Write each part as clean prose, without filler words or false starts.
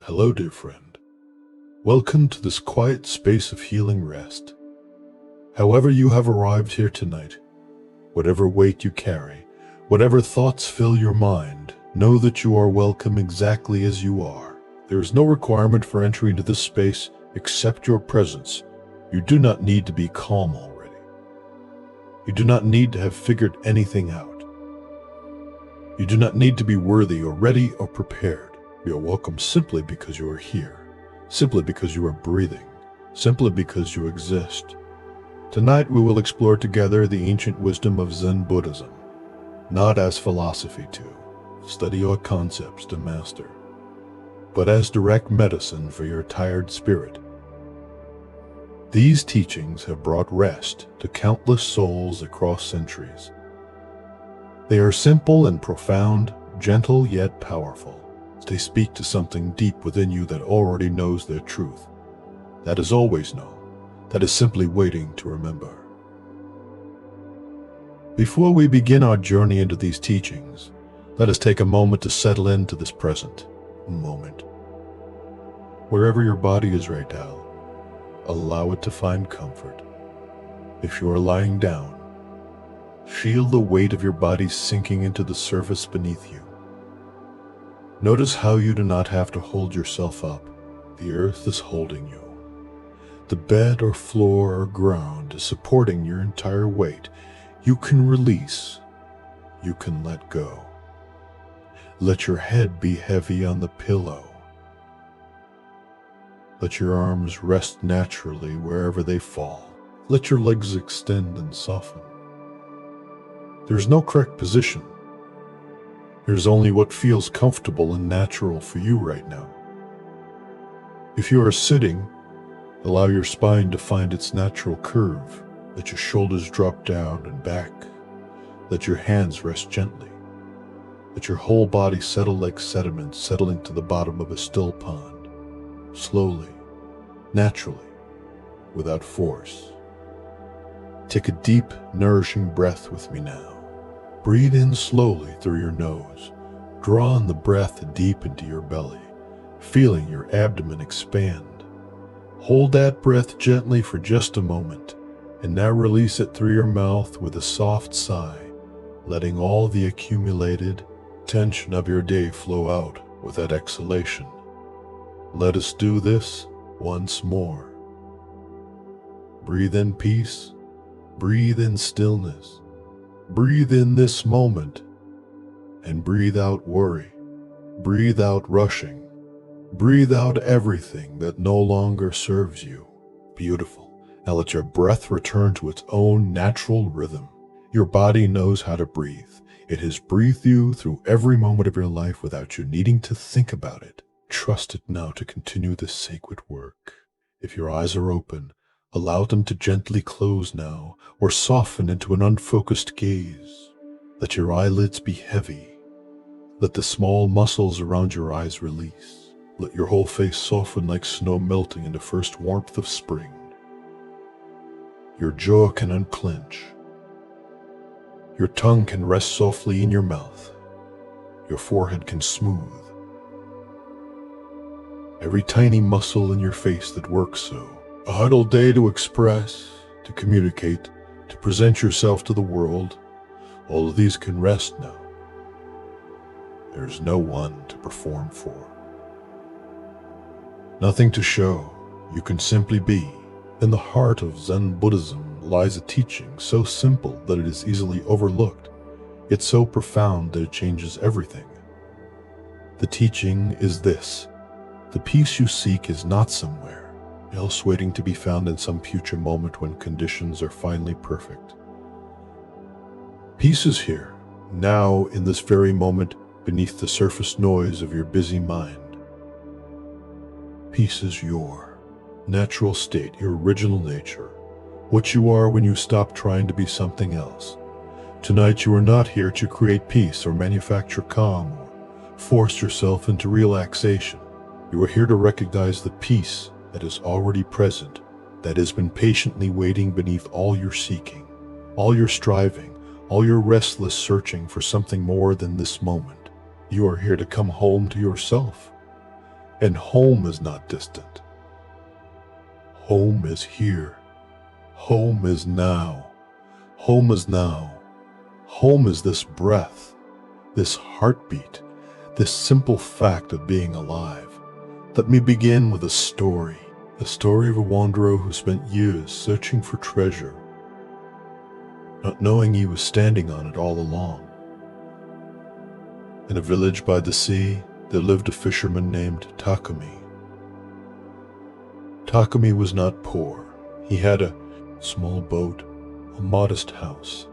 Hello, dear friend. Welcome to this quiet space of healing rest. However you have arrived here tonight, whatever weight you carry, whatever thoughts fill your mind, know that you are welcome exactly as you are. There is no requirement for entry into this space except your presence. You do not need to be calm already. You do not need to have figured anything out. You do not need to be worthy or ready or prepared. You are welcome simply because you are here, simply because you are breathing, simply because you exist. Tonight we will explore together the ancient wisdom of Zen Buddhism, not as philosophy to study or concepts to master, but as direct medicine for your tired spirit. These teachings have brought rest to countless souls across centuries. They are simple and profound, gentle yet powerful. They speak to something deep within you that already knows their truth, that is always known, that is simply waiting to remember. Before we begin our journey into these teachings, let us take a moment to settle into this present moment. Wherever your body is right now, allow it to find comfort. If you are lying down, feel the weight of your body sinking into the surface beneath you. Notice how you do not have to hold yourself up. The earth is holding you. The bed or floor or ground is supporting your entire weight. You can release. You can let go. Let your head be heavy on the pillow. Let your arms rest naturally wherever they fall. Let your legs extend and soften. There's no correct position. There's only what feels comfortable and natural for you right now. If you are sitting, allow your spine to find its natural curve. Let your shoulders drop down and back. Let your hands rest gently. Let your whole body settle like sediment settling to the bottom of a still pond. Slowly, naturally, without force. Take a deep, nourishing breath with me now. Breathe in slowly through your nose. Draw in the breath deep into your belly, feeling your abdomen expand. Hold that breath gently for just a moment, and now release it through your mouth with a soft sigh, letting all the accumulated tension of your day flow out with that exhalation. Let us do this once more. Breathe in peace. Breathe in stillness. Breathe in this moment, and breathe out worry. Breathe out rushing. Breathe out everything that no longer serves you. Beautiful. Now let your breath return to its own natural rhythm. Your body knows how to breathe. It has breathed you through every moment of your life without you needing to think about it. Trust it now to continue this sacred work. If your eyes are open, allow them to gently close now, or soften into an unfocused gaze. Let your eyelids be heavy. Let the small muscles around your eyes release. Let your whole face soften like snow melting in the first warmth of spring. Your jaw can unclench. Your tongue can rest softly in your mouth. Your forehead can smooth. Every tiny muscle in your face that works so. A huddle day to express, to communicate, to present yourself to the world. All of these can rest now. There's no one to perform for. Nothing to show. You can simply be. In the heart of Zen Buddhism lies a teaching so simple that it is easily overlooked, yet so profound that it changes everything. The teaching is this: the peace you seek is not somewhere else waiting to be found in some future moment when conditions are finally perfect. Peace is here, now in this very moment, beneath the surface noise of your busy mind. Peace is your natural state, your original nature, what you are when you stop trying to be something else. Tonight you are not here to create peace or manufacture calm or force yourself into relaxation. You are here to recognize the peace that is already present, that has been patiently waiting beneath all your seeking, all your striving, all your restless searching for something more than this moment. You are here to come home to yourself. And home is not distant. Home is here. Home is now. Home is now. Home is this breath, this heartbeat, this simple fact of being alive. Let me begin with a story of a wanderer who spent years searching for treasure, not knowing he was standing on it all along. In a village by the sea, there lived a fisherman named Takumi. Takumi was not poor. He had a small boat, a modest house,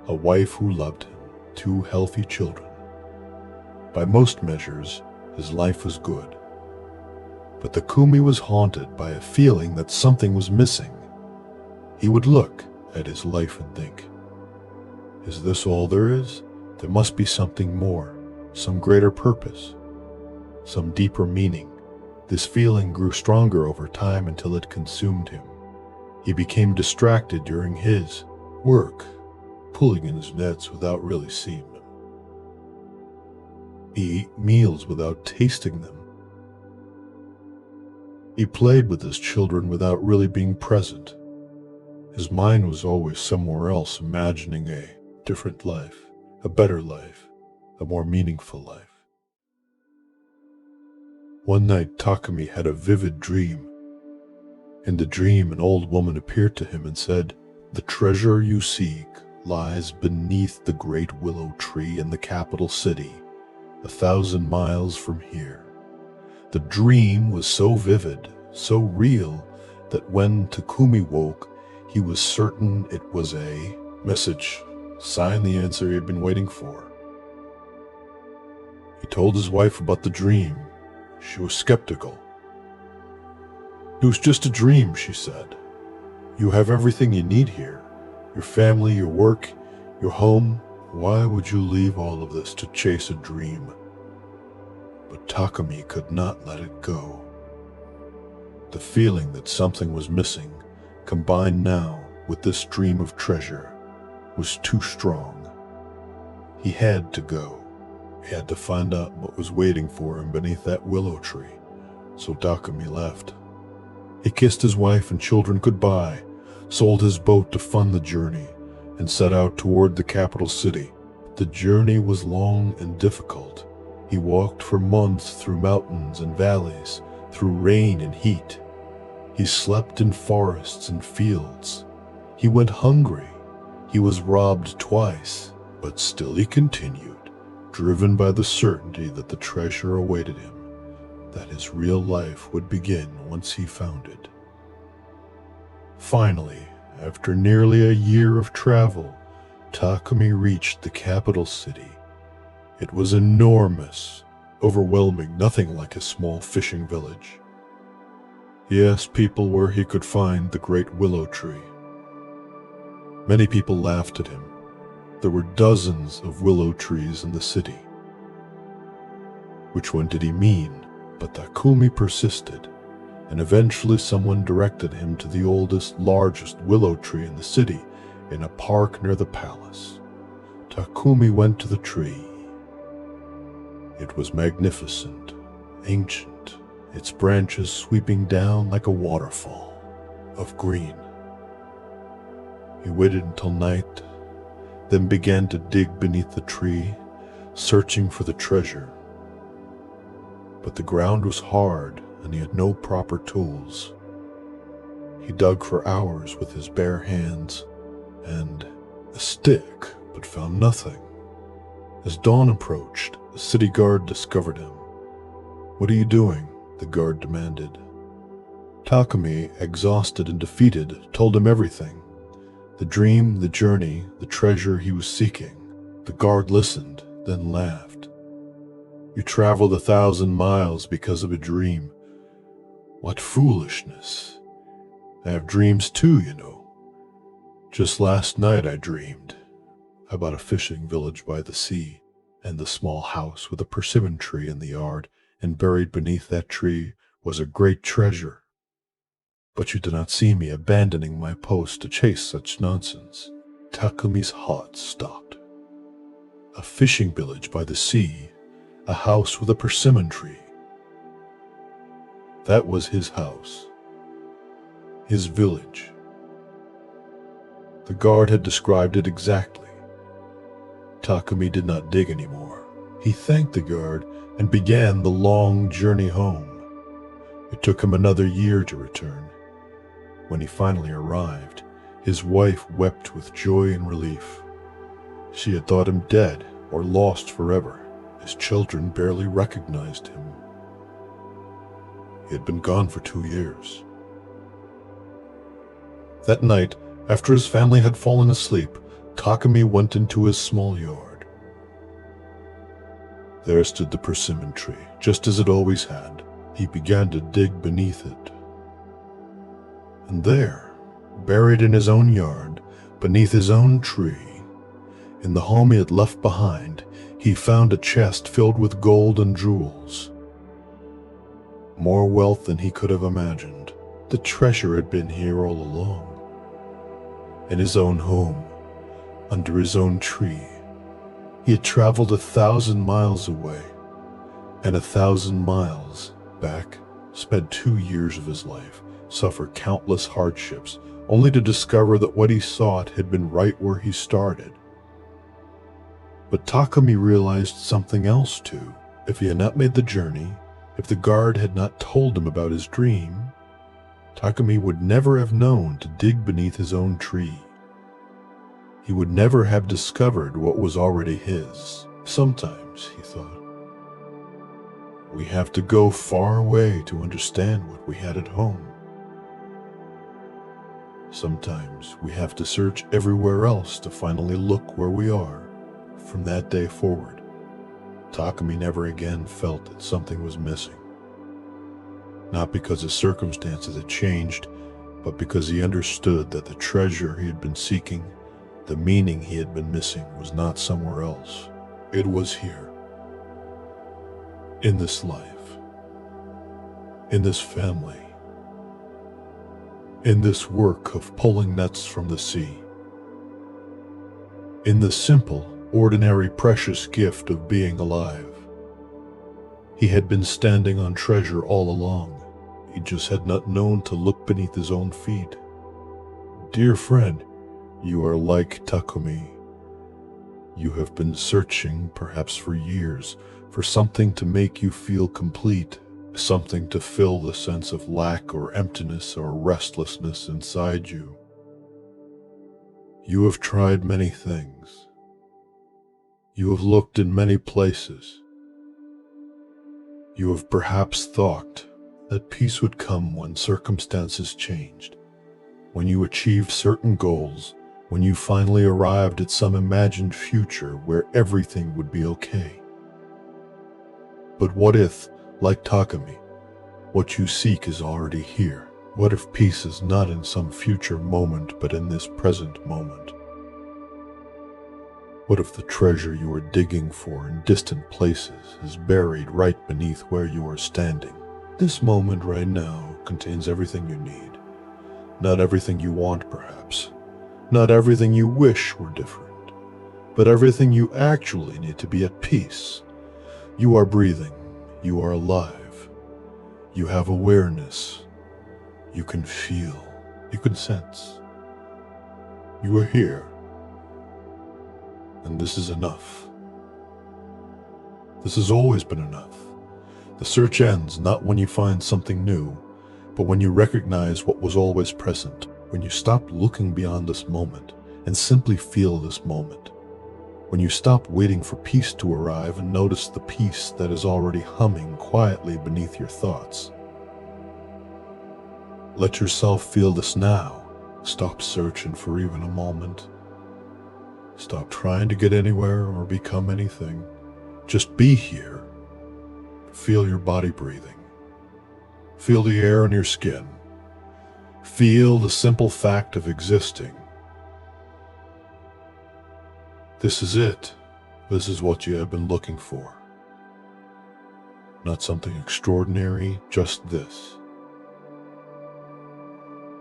a wife who loved him, 2 healthy children. By most measures, his life was good. But Takumi was haunted by a feeling that something was missing. He would look at his life and think, is this all there is? There must be something more, some greater purpose, some deeper meaning. This feeling grew stronger over time until it consumed him. He became distracted during his work, pulling in his nets without really seeing them. He ate meals without tasting them. He played with his children without really being present. His mind was always somewhere else, imagining a different life, a better life, a more meaningful life. One night, Takumi had a vivid dream. In the dream, an old woman appeared to him and said, "The treasure you seek lies beneath the great willow tree in the capital city, 1,000 miles from here." The dream was so vivid, so real, that when Takumi woke, he was certain it was a message, sign, the answer he had been waiting for. He told his wife about the dream. She was skeptical. "It was just a dream," she said. "You have everything you need here. Your family, your work, your home. Why would you leave all of this to chase a dream?" But Takumi could not let it go. The feeling that something was missing, combined now with this dream of treasure, was too strong. He had to go. He had to find out what was waiting for him beneath that willow tree. So Takumi left. He kissed his wife and children goodbye, sold his boat to fund the journey, and set out toward the capital city. The journey was long and difficult. He walked for months through mountains and valleys, through rain and heat. He slept in forests and fields. He went hungry. He was robbed twice, but still he continued, driven by the certainty that the treasure awaited him, that his real life would begin once he found it. Finally, after nearly a year of travel, Takumi reached the capital city. It was enormous, overwhelming, nothing like a small fishing village. He asked people where he could find the great willow tree. Many people laughed at him. There were dozens of willow trees in the city. Which one did he mean? But Takumi persisted, and eventually someone directed him to the oldest, largest willow tree in the city, in a park near the palace. Takumi went to the tree. It was magnificent, ancient, its branches sweeping down like a waterfall of green. He waited until night, then began to dig beneath the tree, searching for the treasure. But the ground was hard, and he had no proper tools. He dug for hours with his bare hands and a stick, but found nothing. As dawn approached, the city guard discovered him. "What are you doing?" the guard demanded. Takumi, exhausted and defeated, told him everything. The dream, the journey, the treasure he was seeking. The guard listened, then laughed. "You traveled 1,000 miles because of a dream. What foolishness. I have dreams too, you know. Just last night I dreamed about a fishing village by the sea, and the small house with a persimmon tree in the yard, and buried beneath that tree was a great treasure. But you do not see me abandoning my post to chase such nonsense." Takumi's heart stopped. A fishing village by the sea, a house with a persimmon tree. That was his house, his village. The guard had described it exactly. Takumi did not dig anymore. He thanked the guard and began the long journey home. It took him another year to return. When he finally arrived, his wife wept with joy and relief. She had thought him dead or lost forever. His children barely recognized him. He had been gone for 2 years. That night, after his family had fallen asleep, Takumi went into his small yard. There stood the persimmon tree, just as it always had. He began to dig beneath it. And there, buried in his own yard, beneath his own tree, in the home he had left behind, he found a chest filled with gold and jewels. More wealth than he could have imagined. The treasure had been here all along. In his own home, under his own tree. He had traveled 1,000 miles away, and 1,000 miles back, spent 2 years of his life, suffered countless hardships, only to discover that what he sought had been right where he started. But Takumi realized something else too. If he had not made the journey, if the guard had not told him about his dream, Takumi would never have known to dig beneath his own tree. He would never have discovered what was already his. Sometimes, he thought, we have to go far away to understand what we had at home. Sometimes we have to search everywhere else to finally look where we are. From that day forward, Takumi never again felt that something was missing. Not because his circumstances had changed, but because he understood that the treasure he had been seeking, the meaning he had been missing, was not somewhere else. It was here. In this life. In this family. In this work of pulling nets from the sea. In the simple, ordinary, precious gift of being alive. He had been standing on treasure all along. He just had not known to look beneath his own feet. Dear friend, you are like Takumi. You have been searching, perhaps for years, for something to make you feel complete, something to fill the sense of lack or emptiness or restlessness inside you. You have tried many things. You have looked in many places. You have perhaps thought that peace would come when circumstances changed, when you achieved certain goals, when you finally arrived at some imagined future where everything would be okay. But what if, like Takumi, what you seek is already here? What if peace is not in some future moment, but in this present moment? What if the treasure you are digging for in distant places is buried right beneath where you are standing? This moment right now contains everything you need. Not everything you want, perhaps. Not everything you wish were different. But everything you actually need to be at peace. You are breathing. You are alive. You have awareness. You can feel. You can sense. You are here. And this is enough. This has always been enough. The search ends not when you find something new, but when you recognize what was always present, when you stop looking beyond this moment and simply feel this moment, when you stop waiting for peace to arrive and notice the peace that is already humming quietly beneath your thoughts. Let yourself feel this now. Stop searching for even a moment. Stop trying to get anywhere or become anything. Just be here. Feel your body breathing. Feel the air on your skin. Feel the simple fact of existing. This is it. This is what you have been looking for. Not something extraordinary, just this.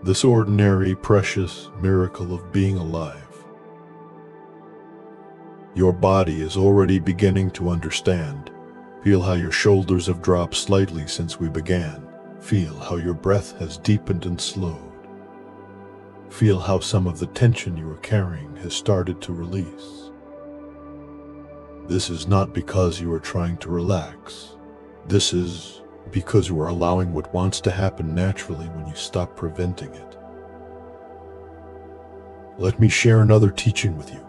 This ordinary, precious miracle of being alive. Your body is already beginning to understand. Feel how your shoulders have dropped slightly since we began. Feel how your breath has deepened and slowed. Feel how some of the tension you are carrying has started to release. This is not because you are trying to relax. This is because you are allowing what wants to happen naturally when you stop preventing it. Let me share another teaching with you.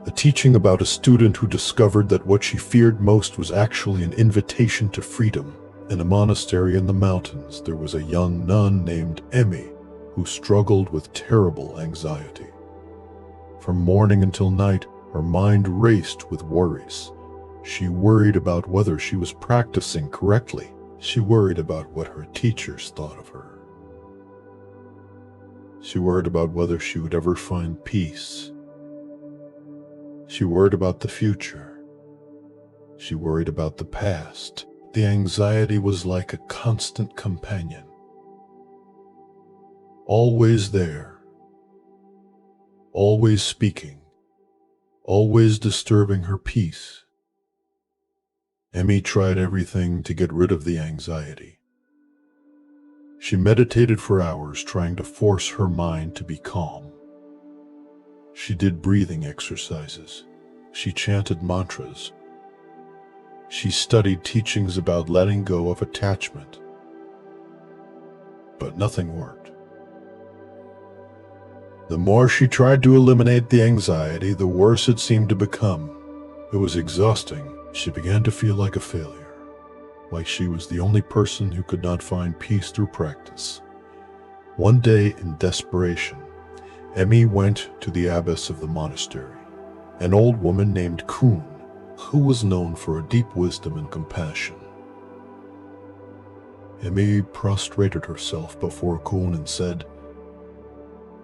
A teaching about a student who discovered that what she feared most was actually an invitation to freedom. In a monastery in the mountains, there was a young nun named Emmy who struggled with terrible anxiety. From morning until night, her mind raced with worries. She worried about whether she was practicing correctly. She worried about what her teachers thought of her. She worried about whether she would ever find peace. She worried about the future. She worried about the past. The anxiety was like a constant companion. Always there. Always speaking. Always disturbing her peace. Emmy tried everything to get rid of the anxiety. She meditated for hours, trying to force her mind to be calm. She did breathing exercises. She chanted mantras. She studied teachings about letting go of attachment. But nothing worked. The more she tried to eliminate the anxiety, the worse it seemed to become. It was exhausting. She began to feel like a failure, like she was the only person who could not find peace through practice. One day, in desperation, Emmy went to the abbess of the monastery, an old woman named Kuhn, who was known for a deep wisdom and compassion. Emmy prostrated herself before Kuhn and said,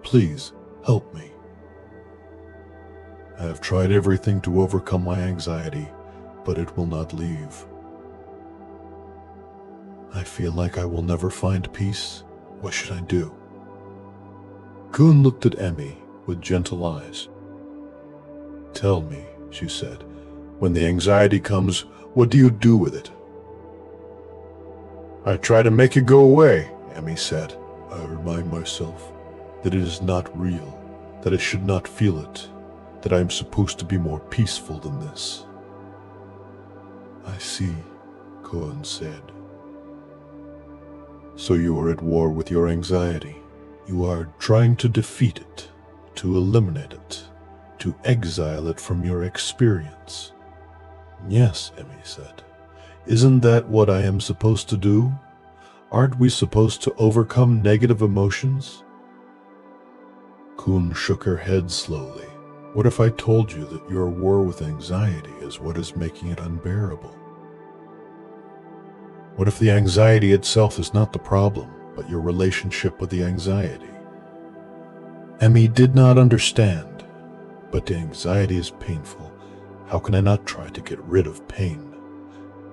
"Please, help me. I have tried everything to overcome my anxiety, but it will not leave. I feel like I will never find peace. What should I do?" Kuhn looked at Emmy with gentle eyes. "Tell me," she said, "when the anxiety comes, what do you do with it?" "I try to make it go away," Emmy said. "I remind myself that it is not real, that I should not feel it, that I am supposed to be more peaceful than this." "I see," Kuhn said. "So you are at war with your anxiety. You are trying to defeat it, to eliminate it, to exile it from your experience." "Yes," Emmy said. "Isn't that what I am supposed to do? Aren't we supposed to overcome negative emotions?" Kuhn shook her head slowly. "What if I told you that your war with anxiety is what is making it unbearable? What if the anxiety itself is not the problem, but your relationship with the anxiety?" Emmy did not understand. "But the anxiety is painful. How can I not try to get rid of pain?"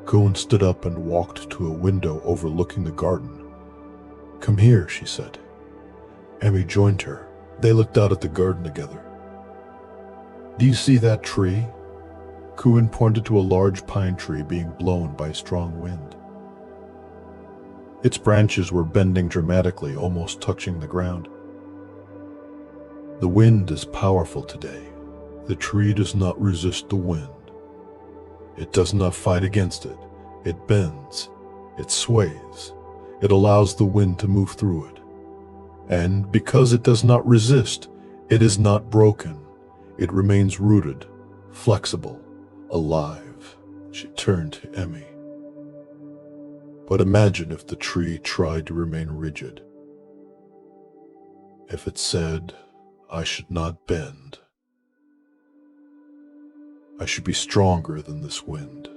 Kuhn stood up and walked to a window overlooking the garden. "Come here," she said. Emmy joined her. They looked out at the garden together. "Do you see that tree?" Kuhn pointed to a large pine tree being blown by a strong wind. Its branches were bending dramatically, almost touching the ground. "The wind is powerful today. The tree does not resist the wind. It does not fight against it. It bends. It sways. It allows the wind to move through it. And because it does not resist, it is not broken. It remains rooted, flexible, alive." She turned to Emmy. "But imagine if the tree tried to remain rigid. If it said, 'I should not bend. I should be stronger than this wind.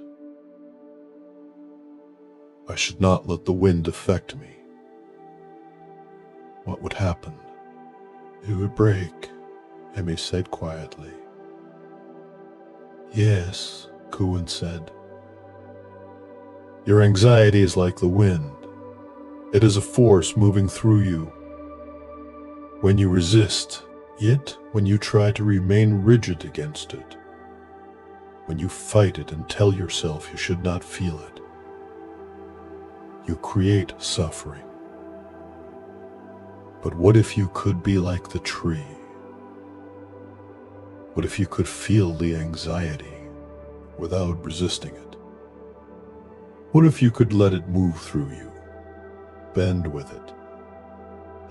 I should not let the wind affect me.' What would happen?" "It would break," Emmy said quietly. "Yes," Kuhn said. "Your anxiety is like the wind. It is a force moving through you. When you resist it, when you try to remain rigid against it, when you fight it and tell yourself you should not feel it, you create suffering. But what if you could be like the tree? What if you could feel the anxiety without resisting it? What if you could let it move through you, bend with it,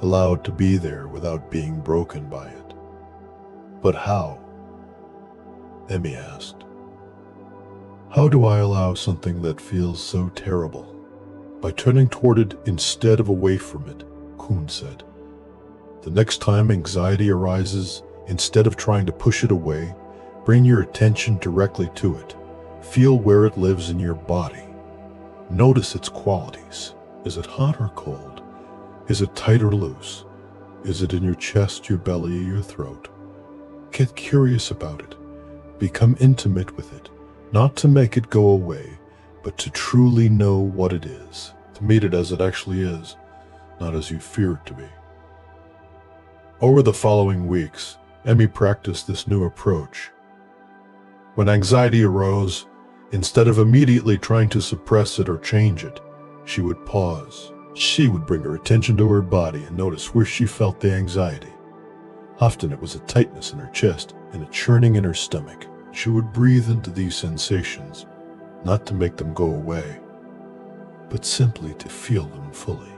allow it to be there without being broken by it? But how? Emmy asked. How do I allow something that feels so terrible? By turning toward it instead of away from it, Kuhn said. The next time anxiety arises, instead of trying to push it away, bring your attention directly to it. Feel where it lives in your body. Notice its qualities. Is it hot or cold? Is it tight or loose? Is it in your chest, your belly, or your throat? Get curious about it. Become intimate with it, not to make it go away, but to truly know what it is, to meet it as it actually is, not as you fear it to be. Over the following weeks, Emmy practiced this new approach. When anxiety arose, instead of immediately trying to suppress it or change it, she would pause. She would bring her attention to her body and notice where she felt the anxiety. Often it was a tightness in her chest and a churning in her stomach. She would breathe into these sensations, not to make them go away, but simply to feel them fully.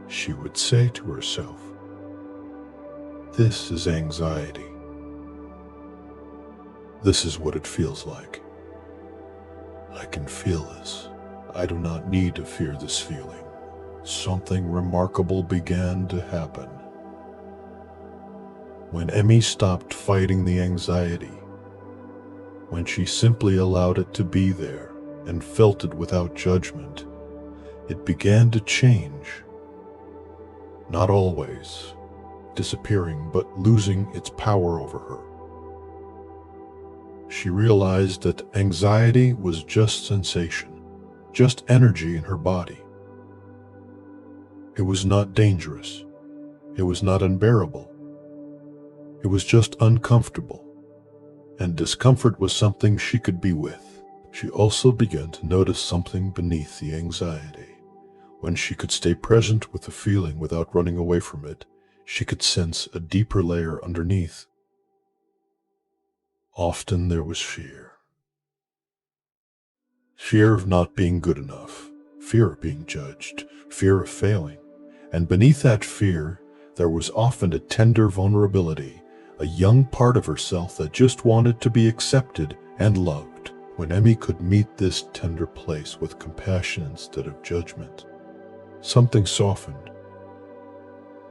She would say to herself, "This is anxiety. This is what it feels like. I can feel this. I do not need to fear this feeling." Something remarkable began to happen. When Emmy stopped fighting the anxiety, when she simply allowed it to be there and felt it without judgment, it began to change. Not always disappearing, but losing its power over her. She realized that anxiety was just sensation, just energy in her body. It was not dangerous. It was not unbearable. It was just uncomfortable, and discomfort was something she could be with. She also began to notice something beneath the anxiety. When she could stay present with the feeling without running away from it, she could sense a deeper layer underneath. Often there was fear. Fear of not being good enough, fear of being judged, fear of failing. And beneath that fear, there was often a tender vulnerability, a young part of herself that just wanted to be accepted and loved. When Emmy could meet this tender place with compassion instead of judgment, something softened.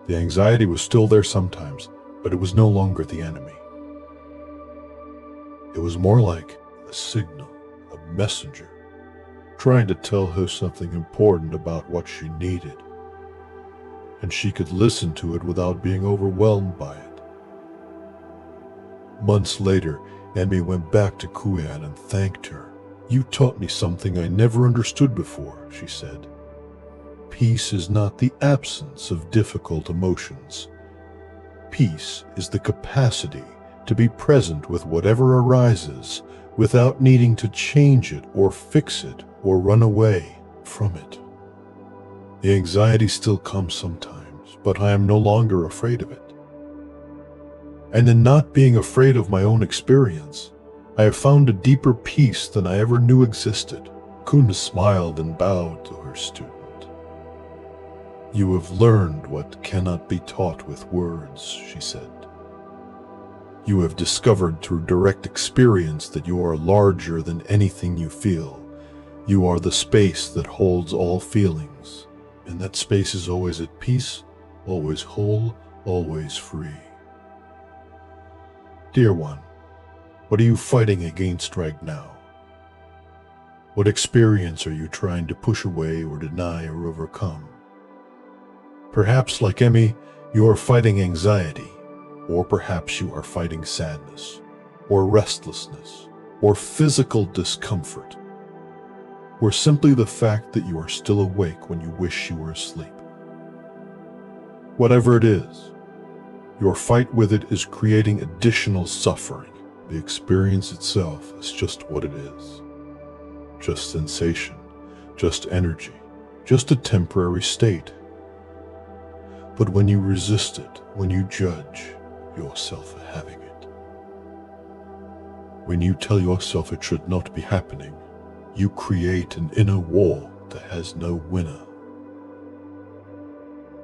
The anxiety was still there sometimes, but it was no longer the enemy. It was more like a signal, a messenger, trying to tell her something important about what she needed. And she could listen to it without being overwhelmed by it. Months later, Emmy went back to Kuan and thanked her. "You taught me something I never understood before," she said. "Peace is not the absence of difficult emotions. Peace is the capacity to be present with whatever arises without needing to change it or fix it or run away from it. The anxiety still comes sometimes, but I am no longer afraid of it. And in not being afraid of my own experience, I have found a deeper peace than I ever knew existed." Kuna smiled and bowed to her student. "You have learned what cannot be taught with words," she said. "You have discovered through direct experience that you are larger than anything you feel. You are the space that holds all feelings, and that space is always at peace, always whole, always free." Dear one, what are you fighting against right now? What experience are you trying to push away or deny or overcome? Perhaps, like Emmy, you are fighting anxiety, or perhaps you are fighting sadness, or restlessness, or physical discomfort, or simply the fact that you are still awake when you wish you were asleep. Whatever it is, your fight with it is creating additional suffering. The experience itself is just what it is. Just sensation, just energy, just a temporary state. But when you resist it, when you judge yourself for having it, when you tell yourself it should not be happening, you create an inner war that has no winner.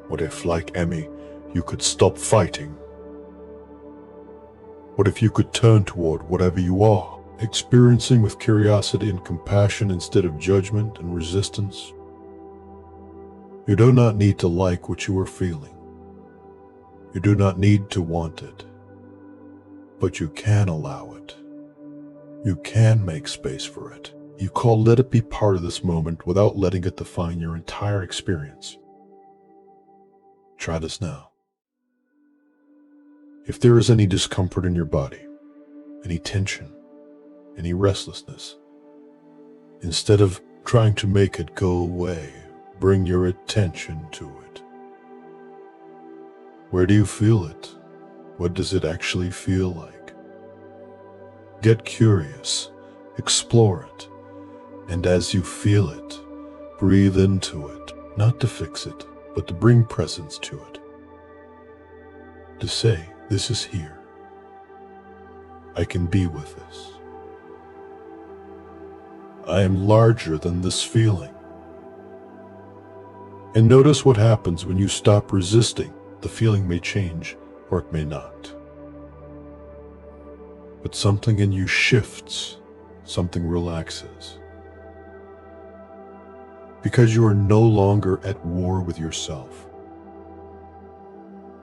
What if, like Emmy, you could stop fighting? What if you could turn toward whatever you are, experiencing with curiosity and compassion instead of judgment and resistance? You do not need to like what you are feeling. You do not need to want it. But you can allow it. You can make space for it. You can let it be part of this moment without letting it define your entire experience. Try this now. If there is any discomfort in your body, any tension, any restlessness, instead of trying to make it go away, bring your attention to it. Where do you feel it? What does it actually feel like? Get curious, explore it, and as you feel it, breathe into it, not to fix it, but to bring presence to it. To say, this is here. I can be with this. I am larger than this feeling. And notice what happens when you stop resisting. The feeling may change, or it may not. But something in you shifts, something relaxes. Because you are no longer at war with yourself.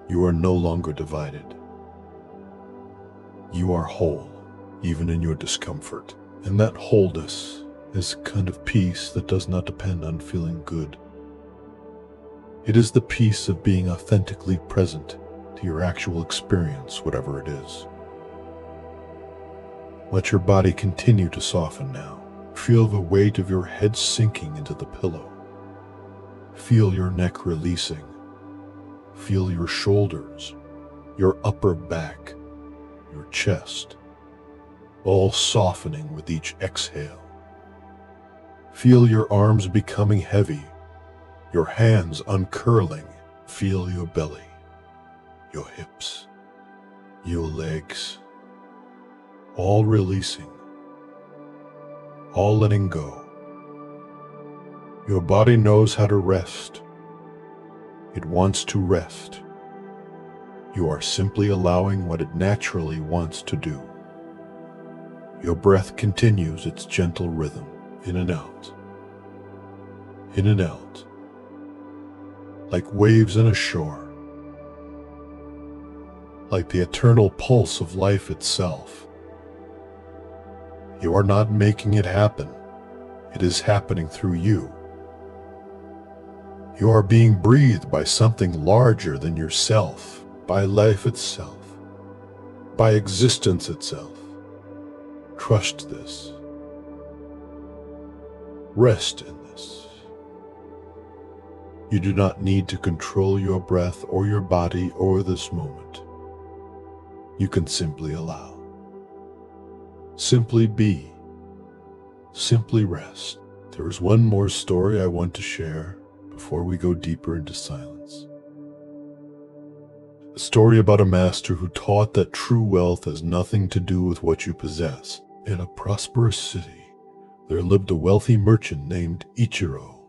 You are no longer divided. You are whole, even in your discomfort. And that wholeness is a kind of peace that does not depend on feeling good. It is the peace of being authentically present to your actual experience, whatever it is. Let your body continue to soften now. Feel the weight of your head sinking into the pillow. Feel your neck releasing. Feel your shoulders, your upper back, your chest, all softening with each exhale. Feel your arms becoming heavy, your hands uncurling. Feel your belly, your hips, your legs, all releasing, all letting go. Your body knows how to rest. It wants to rest. You are simply allowing what it naturally wants to do. Your breath continues its gentle rhythm, in and out, in and out, like waves on a shore, like the eternal pulse of life itself. You are not making it happen. It is happening through you. You are being breathed by something larger than yourself, by life itself, by existence itself. Trust this. Rest in this. You do not need to control your breath or your body or this moment. You can simply allow. Simply be. Simply rest. There is one more story I want to share before we go deeper into silence. A story about a master who taught that true wealth has nothing to do with what you possess. In a prosperous city, there lived a wealthy merchant named Ichiro.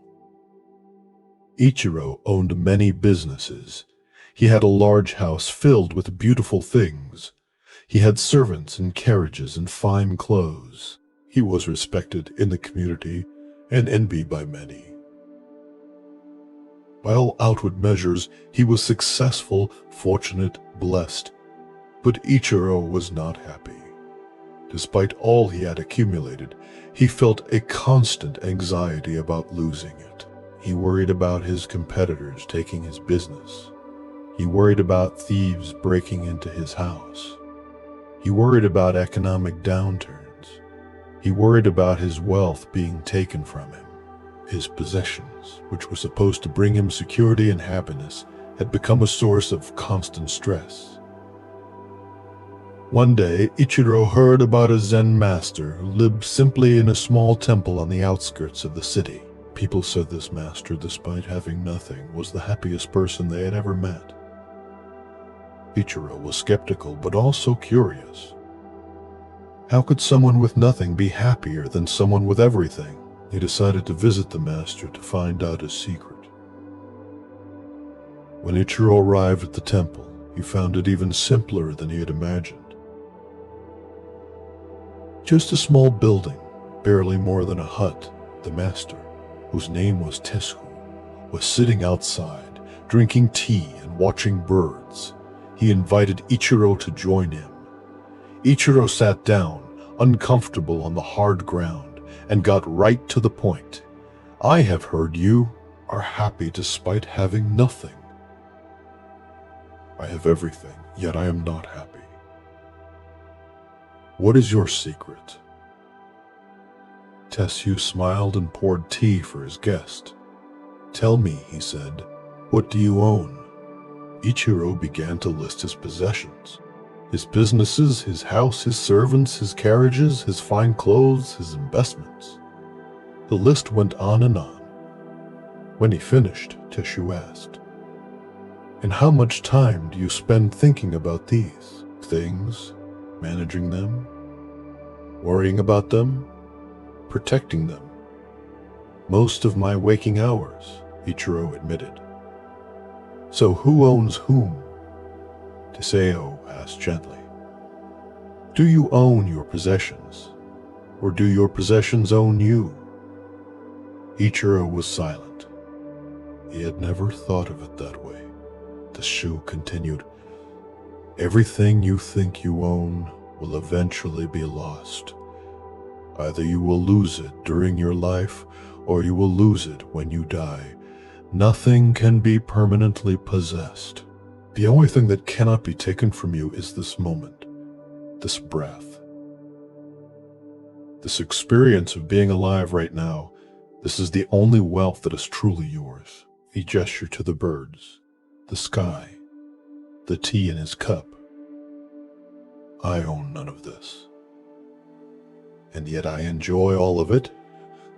Ichiro owned many businesses. He had a large house filled with beautiful things. He had servants and carriages and fine clothes. He was respected in the community and envied by many. By all outward measures, he was successful, fortunate, blessed. But Ichiro was not happy. Despite all he had accumulated, he felt a constant anxiety about losing it. He worried about his competitors taking his business. He worried about thieves breaking into his house. He worried about economic downturns. He worried about his wealth being taken from him. His possessions, which were supposed to bring him security and happiness, had become a source of constant stress. One day, Ichiro heard about a Zen master who lived simply in a small temple on the outskirts of the city. People said this master, despite having nothing, was the happiest person they had ever met. Ichiro was skeptical, but also curious. How could someone with nothing be happier than someone with everything? He decided to visit the master to find out his secret. When Ichiro arrived at the temple, he found it even simpler than he had imagined. Just a small building, barely more than a hut. The master, whose name was Tesu, was sitting outside, drinking tea and watching birds. He invited Ichiro to join him. Ichiro sat down, uncomfortable on the hard ground, and got right to the point. "I have heard you are happy despite having nothing." "I have everything, yet I am not happy." "What is your secret?" Tesu smiled and poured tea for his guest. "Tell me," he said, "what do you own?" Ichiro began to list his possessions. His businesses, his house, his servants, his carriages, his fine clothes, his investments. The list went on and on. When he finished, Tesu asked, "And how much time do you spend thinking about these things, managing them, worrying about them, protecting them?" "Most of my waking hours," Ichiro admitted. "So who owns whom?" Teseo asked gently. "Do you own your possessions, or do your possessions own you?" Ichiro was silent. He had never thought of it that way. The Shu continued, "Everything you think you own will eventually be lost. Either you will lose it during your life, or you will lose it when you die. Nothing can be permanently possessed. The only thing that cannot be taken from you is this moment, this breath, this experience of being alive right now. This is the only wealth that is truly yours." He gestured to the birds, the sky, the tea in his cup. "I own none of this. And yet I enjoy all of it.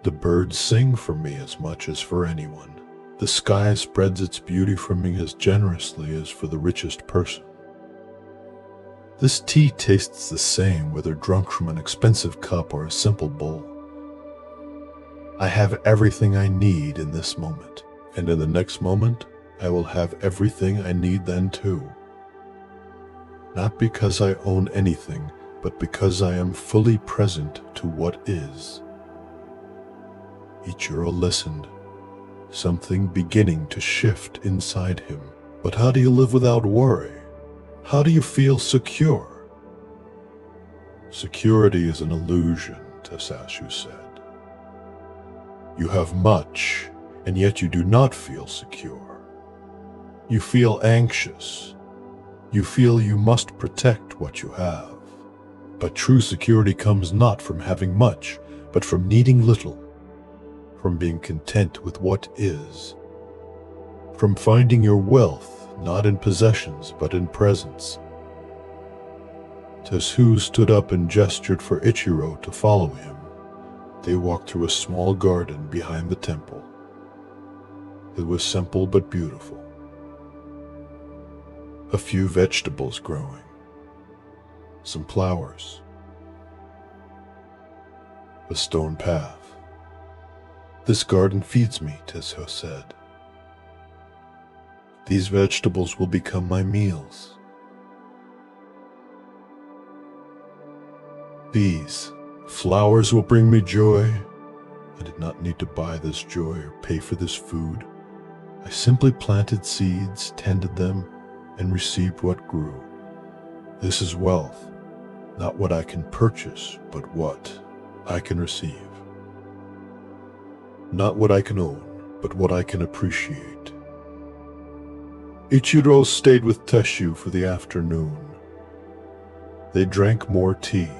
The birds sing for me as much as for anyone. The sky spreads its beauty for me as generously as for the richest person. This tea tastes the same whether drunk from an expensive cup or a simple bowl. I have everything I need in this moment, and in the next moment I will have everything I need then too. Not because I own anything, but because I am fully present to what is." Ichiro listened, something beginning to shift inside him. "But how do you live without worry? How do you feel secure?" "Security is an illusion," Tesasu said. "You have much, and yet you do not feel secure. You feel anxious. You feel you must protect what you have. But true security comes not from having much, but from needing little, from being content with what is, from finding your wealth not in possessions but in presence." Tesu stood up and gestured for Ichiro to follow him. They walked through a small garden behind the temple. It was simple but beautiful. A few vegetables growing, some flowers, a stone path. "This garden feeds me," Tesu said. "These vegetables will become my meals. These flowers will bring me joy. I did not need to buy this joy or pay for this food. I simply planted seeds, tended them, and received what grew. This is wealth, not what I can purchase, but what I can receive. Not what I can own, but what I can appreciate." Ichiro stayed with Tesu for the afternoon. They drank more tea.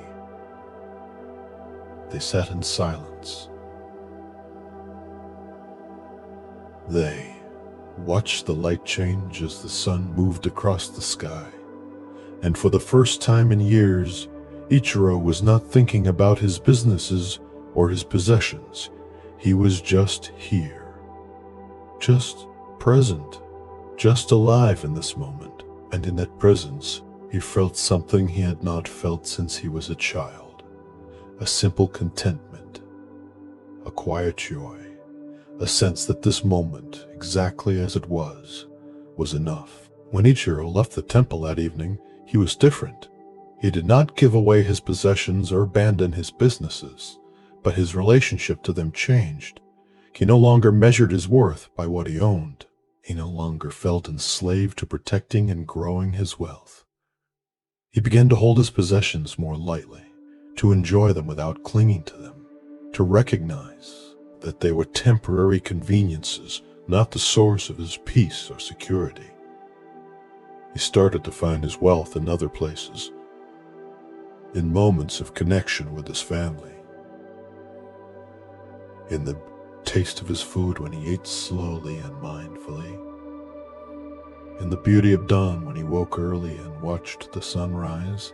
They sat in silence. They watched the light change as the sun moved across the sky, and for the first time in years, Ichiro was not thinking about his businesses or his possessions. He was just here, just present, just alive in this moment. And in that presence, he felt something he had not felt since he was a child. A simple contentment, a quiet joy, a sense that this moment, exactly as it was enough. When Ichiro left the temple that evening, he was different. He did not give away his possessions or abandon his businesses, but his relationship to them changed. He no longer measured his worth by what he owned. He no longer felt enslaved to protecting and growing his wealth. He began to hold his possessions more lightly, to enjoy them without clinging to them, to recognize that they were temporary conveniences, not the source of his peace or security. He started to find his wealth in other places, in moments of connection with his family, in the taste of his food when he ate slowly and mindfully, in the beauty of dawn when he woke early and watched the sun rise,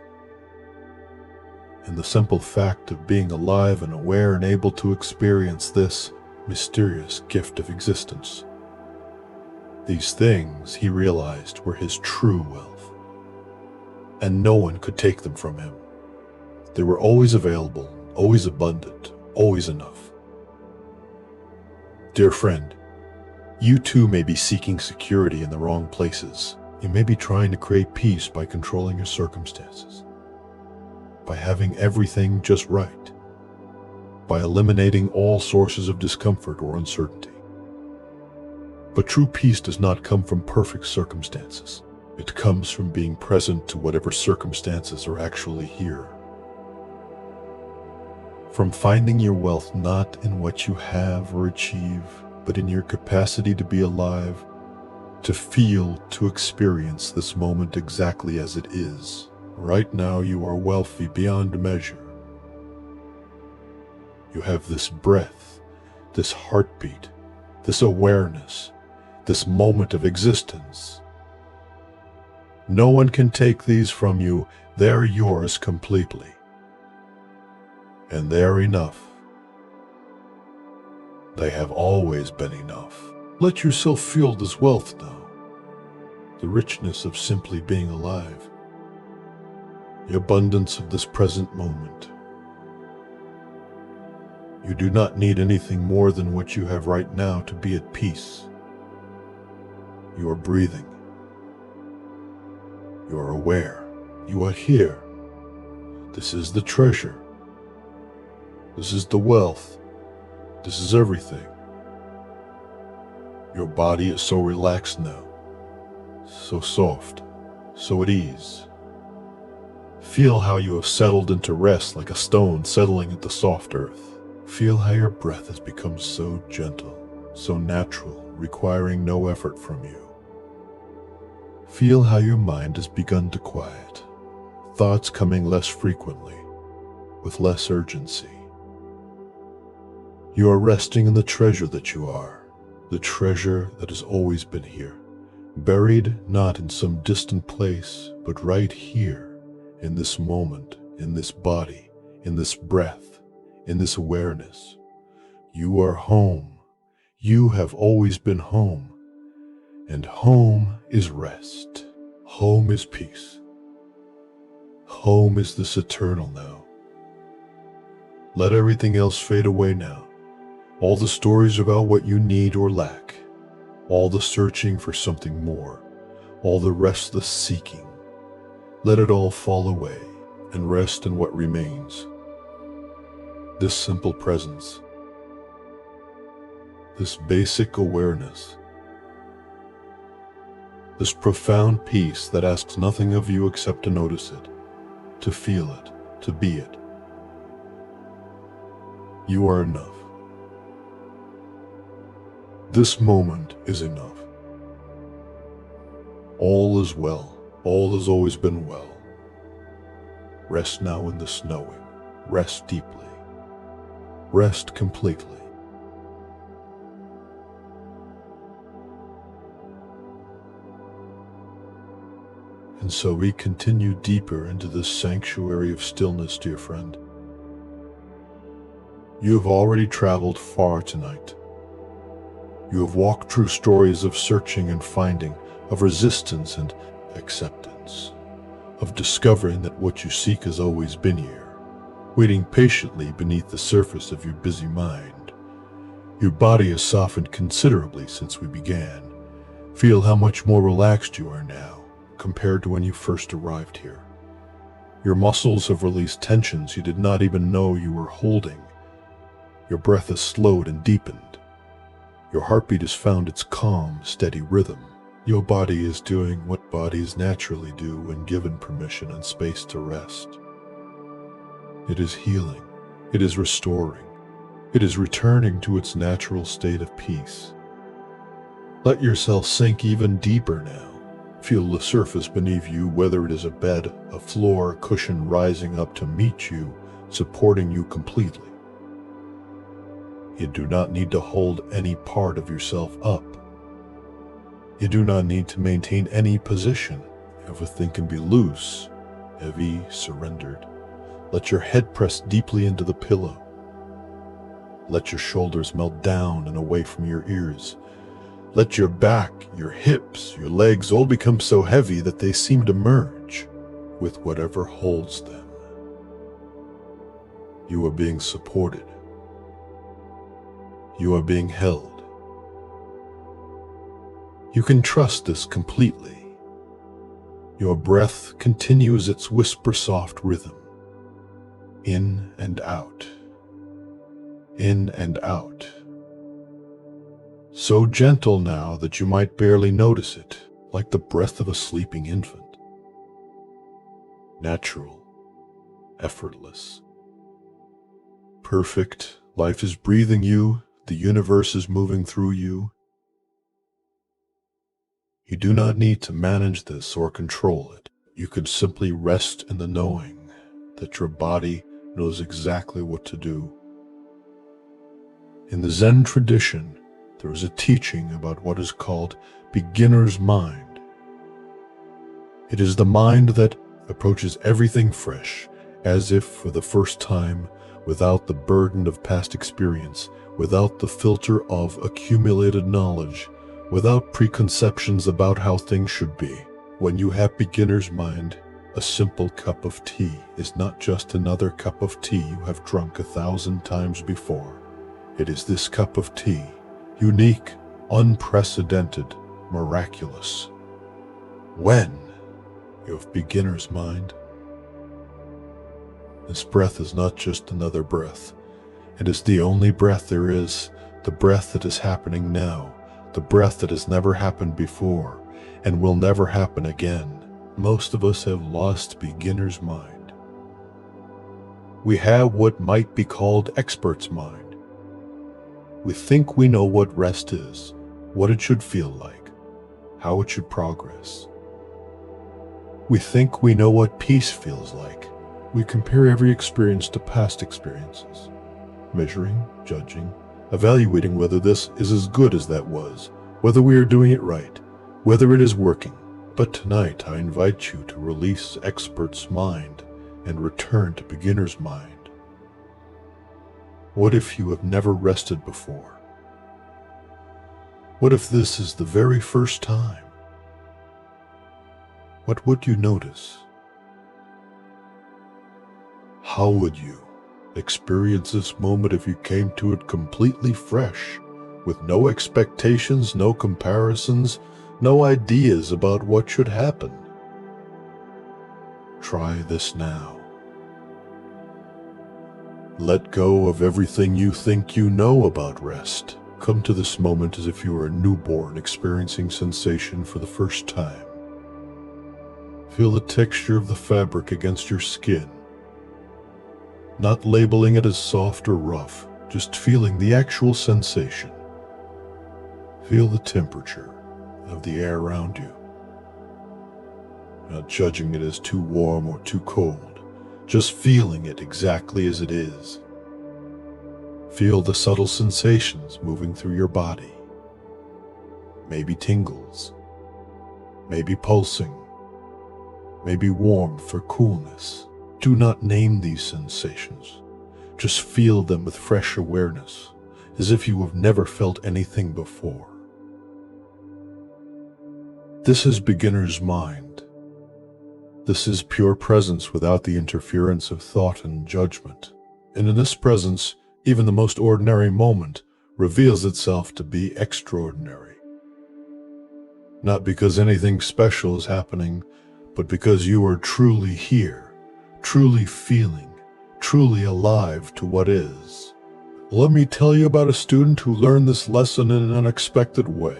in the simple fact of being alive and aware and able to experience this mysterious gift of existence. These things, he realized, were his true wealth, and no one could take them from him. They were always available, always abundant, always enough. Dear friend, you too may be seeking security in the wrong places. You may be trying to create peace by controlling your circumstances, by having everything just right, by eliminating all sources of discomfort or uncertainty. But true peace does not come from perfect circumstances. It comes from being present to whatever circumstances are actually here. From finding your wealth not in what you have or achieve, but in your capacity to be alive, to feel, to experience this moment exactly as it is. Right now you are wealthy beyond measure. You have this breath, this heartbeat, this awareness, this moment of existence. No one can take these from you. They're yours completely. And they're enough. They have always been enough. Let yourself feel this wealth now. The richness of simply being alive. The abundance of this present moment. You do not need anything more than what you have right now to be at peace. You are breathing. You are aware. You are here. This is the treasure. This is the wealth. This is everything. Your body is so relaxed now, so soft, so at ease. Feel how you have settled into rest like a stone settling into soft earth. Feel how your breath has become so gentle, so natural, requiring no effort from you. Feel how your mind has begun to quiet, thoughts coming less frequently, with less urgency. You are resting in the treasure that you are, the treasure that has always been here, buried not in some distant place, but right here, in this moment, in this body, in this breath, in this awareness. You are home. You have always been home. And home is rest. Home is peace. Home is this eternal now. Let everything else fade away now. All the stories about what you need or lack, all the searching for something more, all the restless seeking. Let it all fall away and rest in what remains. This simple presence, this basic awareness, this profound peace that asks nothing of you except to notice it, to feel it, to be it. You are enough. This moment is enough. All is well. All has always been well. Rest now in this knowing. Rest deeply. Rest completely. And so we continue deeper into this sanctuary of stillness, dear friend. You have already traveled far tonight. You have walked through stories of searching and finding, of resistance and acceptance, of discovering that what you seek has always been here, waiting patiently beneath the surface of your busy mind. Your body has softened considerably since we began. Feel how much more relaxed you are now compared to when you first arrived here. Your muscles have released tensions you did not even know you were holding. Your breath has slowed and deepened. Your heartbeat has found its calm, steady rhythm. Your body is doing what bodies naturally do when given permission and space to rest. It is healing. It is restoring. It is returning to its natural state of peace. Let yourself sink even deeper now. Feel the surface beneath you, whether it is a bed, a floor, a cushion rising up to meet you, supporting you completely. You do not need to hold any part of yourself up. You do not need to maintain any position. Everything can be loose, heavy, surrendered. Let your head press deeply into the pillow. Let your shoulders melt down and away from your ears. Let your back, your hips, your legs all become so heavy that they seem to merge with whatever holds them. You are being supported. You are being held. You can trust this completely. Your breath continues its whisper-soft rhythm. In and out. In and out. So gentle now that you might barely notice it, like the breath of a sleeping infant. Natural, effortless. Perfect. Life is breathing you. The universe is moving through you. You do not need to manage this or control it. You could simply rest in the knowing that your body knows exactly what to do. In the Zen tradition, there is a teaching about what is called beginner's mind. It is the mind that approaches everything fresh, as if for the first time, without the burden of past experience, without the filter of accumulated knowledge, without preconceptions about how things should be. When you have beginner's mind, a simple cup of tea is not just another cup of tea you have drunk 1,000 times before. It is this cup of tea, unique, unprecedented, miraculous. When you have beginner's mind, this breath is not just another breath. It is the only breath there is, the breath that is happening now, the breath that has never happened before and will never happen again. Most of us have lost beginner's mind. We have what might be called expert's mind. We think we know what rest is, what it should feel like, how it should progress. We think we know what peace feels like. We compare every experience to past experiences, measuring, judging, evaluating whether this is as good as that was, whether we are doing it right, whether it is working. But tonight I invite you to release expert's mind and return to beginner's mind. What if you have never rested before? What if this is the very first time? What would you notice? How would you experience this moment if you came to it completely fresh, with no expectations, no comparisons, no ideas about what should happen? Try this now. Let go of everything you think you know about rest. Come to this moment as if you were a newborn experiencing sensation for the first time. Feel the texture of the fabric against your skin. Not labeling it as soft or rough, just feeling the actual sensation. Feel the temperature of the air around you. Not judging it as too warm or too cold, just feeling it exactly as it is. Feel the subtle sensations moving through your body. Maybe tingles, maybe pulsing, maybe warmth or coolness. Do not name these sensations. Just feel them with fresh awareness, as if you have never felt anything before. This is beginner's mind. This is pure presence without the interference of thought and judgment. And in this presence, even the most ordinary moment reveals itself to be extraordinary. Not because anything special is happening, but because you are truly here, truly feeling, truly alive to what is. Let me tell you about a student who learned this lesson in an unexpected way.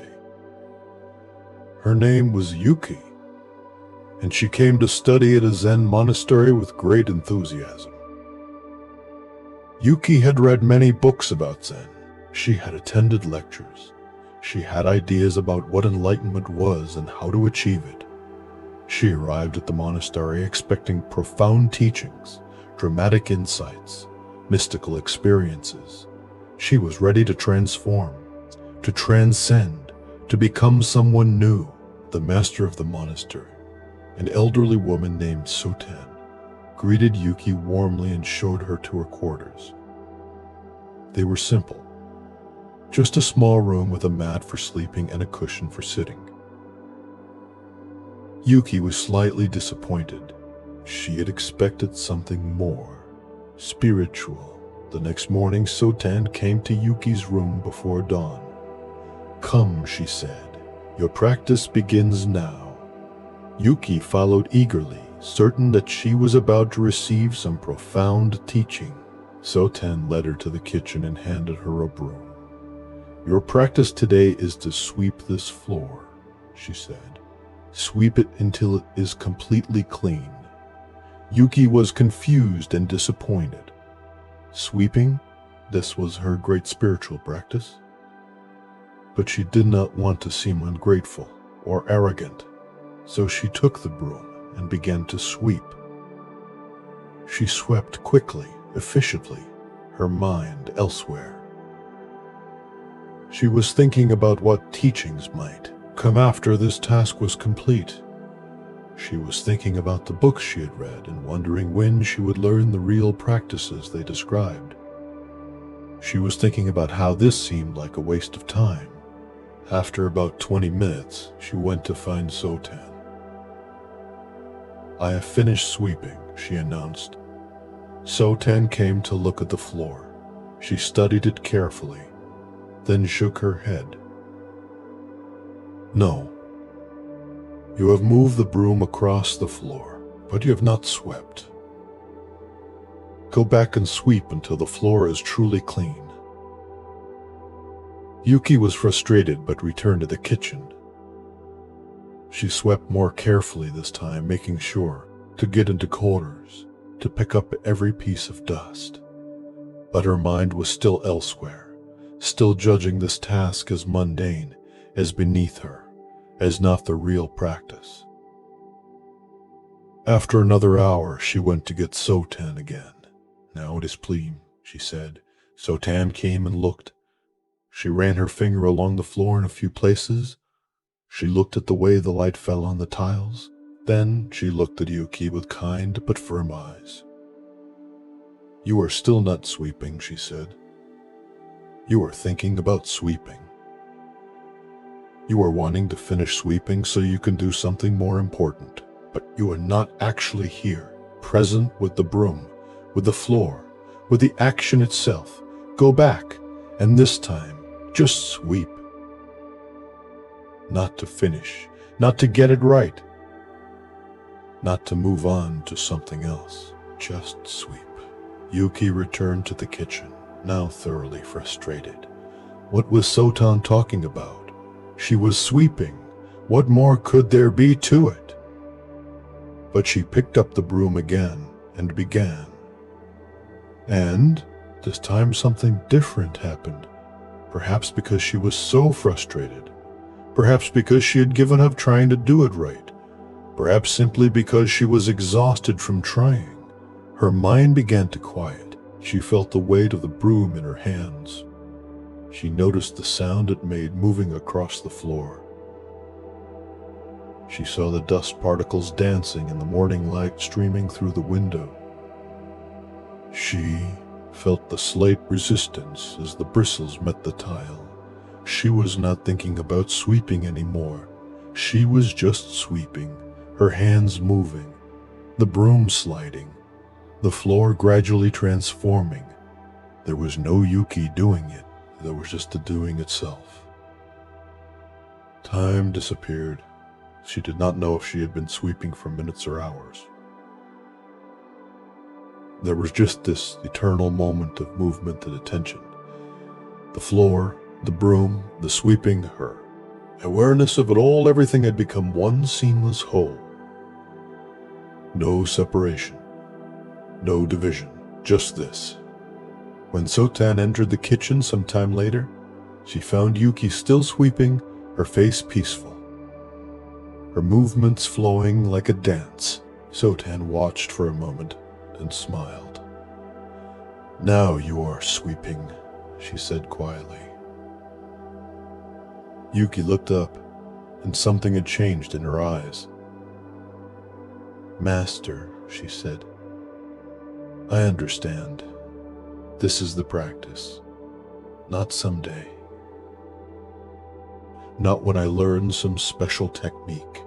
Her name was Yuki, and she came to study at a Zen monastery with great enthusiasm. Yuki had read many books about Zen. She had attended lectures. She had ideas about what enlightenment was and how to achieve it. She arrived at the monastery expecting profound teachings, dramatic insights, mystical experiences. She was ready to transform, to transcend, to become someone new. The master of the monastery, an elderly woman named Sotan, greeted Yuki warmly and showed her to her quarters. They were simple. Just a small room with a mat for sleeping and a cushion for sitting. Yuki was slightly disappointed. She had expected something more, spiritual. The next morning, Sotan came to Yuki's room before dawn. "Come," she said. "Your practice begins now." Yuki followed eagerly, certain that she was about to receive some profound teaching. Sotan led her to the kitchen and handed her a broom. "Your practice today is to sweep this floor," she said. "Sweep it until it is completely clean." Yuki was confused and disappointed. Sweeping? This was her great spiritual practice? But she did not want to seem ungrateful or arrogant, so she took the broom and began to sweep. She swept quickly, efficiently, her mind elsewhere. She was thinking about what teachings might come after this task was complete. She was thinking about the books she had read and wondering when she would learn the real practices they described. She was thinking about how this seemed like a waste of time. After about 20 minutes, she went to find Sotan. "I have finished sweeping," she announced. Sotan came to look at the floor. She studied it carefully, then shook her head. "No. You have moved the broom across the floor, but you have not swept. Go back and sweep until the floor is truly clean." Yuki was frustrated but returned to the kitchen. She swept more carefully this time, making sure to get into corners, to pick up every piece of dust. But her mind was still elsewhere, still judging this task as mundane, as beneath her, as not the real practice. After another hour, she went to get Sotan again. "Now it is clean," she said. Sotan came and looked. She ran her finger along the floor in a few places. She looked at the way the light fell on the tiles. Then she looked at Yuki with kind but firm eyes. "You are still not sweeping," she said. "You are thinking about sweeping. You are wanting to finish sweeping so you can do something more important, but you are not actually here, present with the broom, with the floor, with the action itself. Go back, and this time, just sweep. Not to finish, not to get it right, not to move on to something else, just sweep." Yuki returned to the kitchen, now thoroughly frustrated. What was Sotan talking about? She was sweeping. What more could there be to it? But she picked up the broom again and began. And this time something different happened. Perhaps because she was so frustrated. Perhaps because she had given up trying to do it right. Perhaps simply because she was exhausted from trying. Her mind began to quiet. She felt the weight of the broom in her hands. She noticed the sound it made moving across the floor. She saw the dust particles dancing in the morning light streaming through the window. She felt the slight resistance as the bristles met the tile. She was not thinking about sweeping anymore. She was just sweeping, her hands moving, the broom sliding, the floor gradually transforming. There was no Yuki doing it, there was just the doing itself. Time disappeared. She did not know if she had been sweeping for minutes or hours. There was just this eternal moment of movement and attention. The floor, the broom, the sweeping, her. Awareness of it all, everything had become one seamless whole. No separation, no division, just this. When Sotan entered the kitchen sometime later, she found Yuki still sweeping, her face peaceful, her movements flowing like a dance. Sotan watched for a moment and smiled. "Now you are sweeping," she said quietly. Yuki looked up, and something had changed in her eyes. "Master," she said, "I understand. This is the practice. Not someday. Not when I learn some special technique,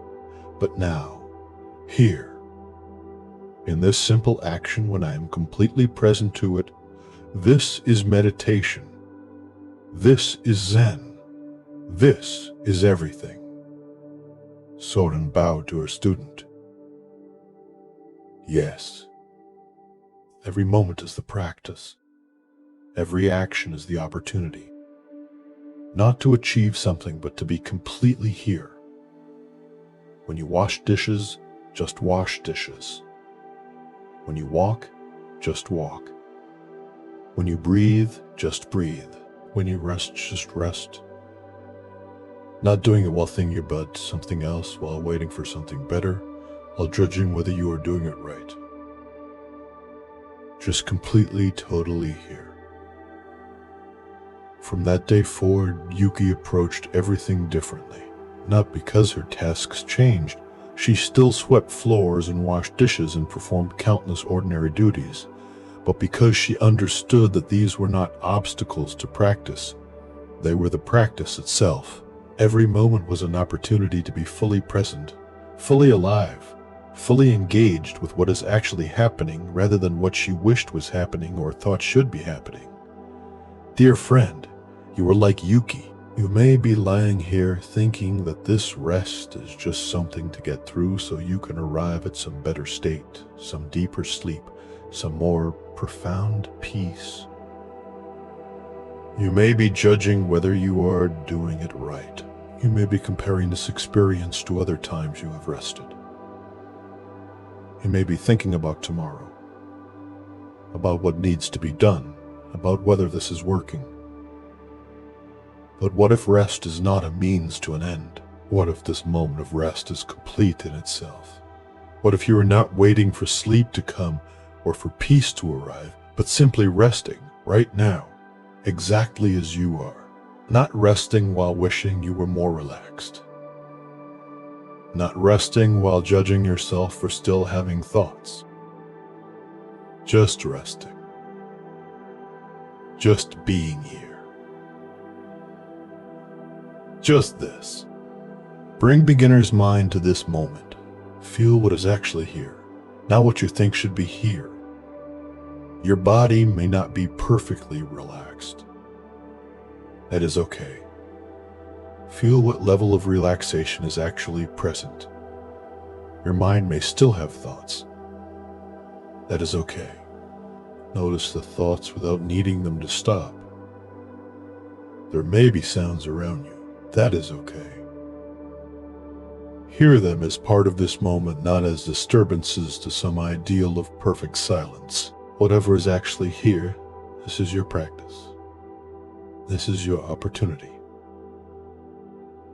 but now, here. In this simple action, when I am completely present to it, this is meditation. This is Zen. This is everything." Soren bowed to her student. "Yes. Every moment is the practice. Every action is the opportunity. Not to achieve something, but to be completely here. When you wash dishes, just wash dishes. When you walk, just walk. When you breathe, just breathe. When you rest, just rest. Not doing it while thinking about something else, while waiting for something better, while judging whether you are doing it right. Just completely, totally here. From that day forward, Yuki approached everything differently. Not because her tasks changed. She still swept floors and washed dishes and performed countless ordinary duties, but because she understood that these were not obstacles to practice. They were the practice itself. Every moment was an opportunity to be fully present, fully alive, fully engaged with what is actually happening rather than what she wished was happening or thought should be happening. Dear friend, you are like Yuki. You may be lying here thinking that this rest is just something to get through so you can arrive at some better state, some deeper sleep, some more profound peace. You may be judging whether you are doing it right. You may be comparing this experience to other times you have rested. You may be thinking about tomorrow, about what needs to be done, about whether this is working. But what if rest is not a means to an end? What if this moment of rest is complete in itself? What if you are not waiting for sleep to come or for peace to arrive, but simply resting right now, exactly as you are? Not resting while wishing you were more relaxed. Not resting while judging yourself for still having thoughts. Just resting. Just being here. Just this. Bring beginner's mind to this moment. Feel what is actually here, not what you think should be here. Your body may not be perfectly relaxed. That is okay. Feel what level of relaxation is actually present. Your mind may still have thoughts. That is okay. Notice the thoughts without needing them to stop. There may be sounds around you. That is okay. Hear them as part of this moment, not as disturbances to some ideal of perfect silence. Whatever is actually here, this is your practice. This is your opportunity.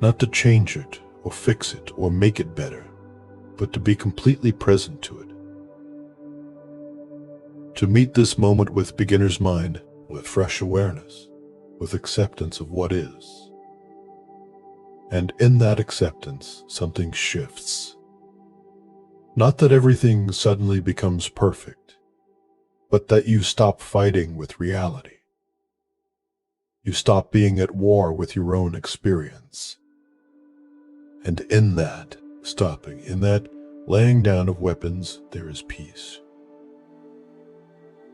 Not to change it, or fix it, or make it better, but to be completely present to it. To meet this moment with beginner's mind, with fresh awareness, with acceptance of what is. And in that acceptance, something shifts. Not that everything suddenly becomes perfect, but that you stop fighting with reality. You stop being at war with your own experience. And in that stopping, in that laying down of weapons, there is peace.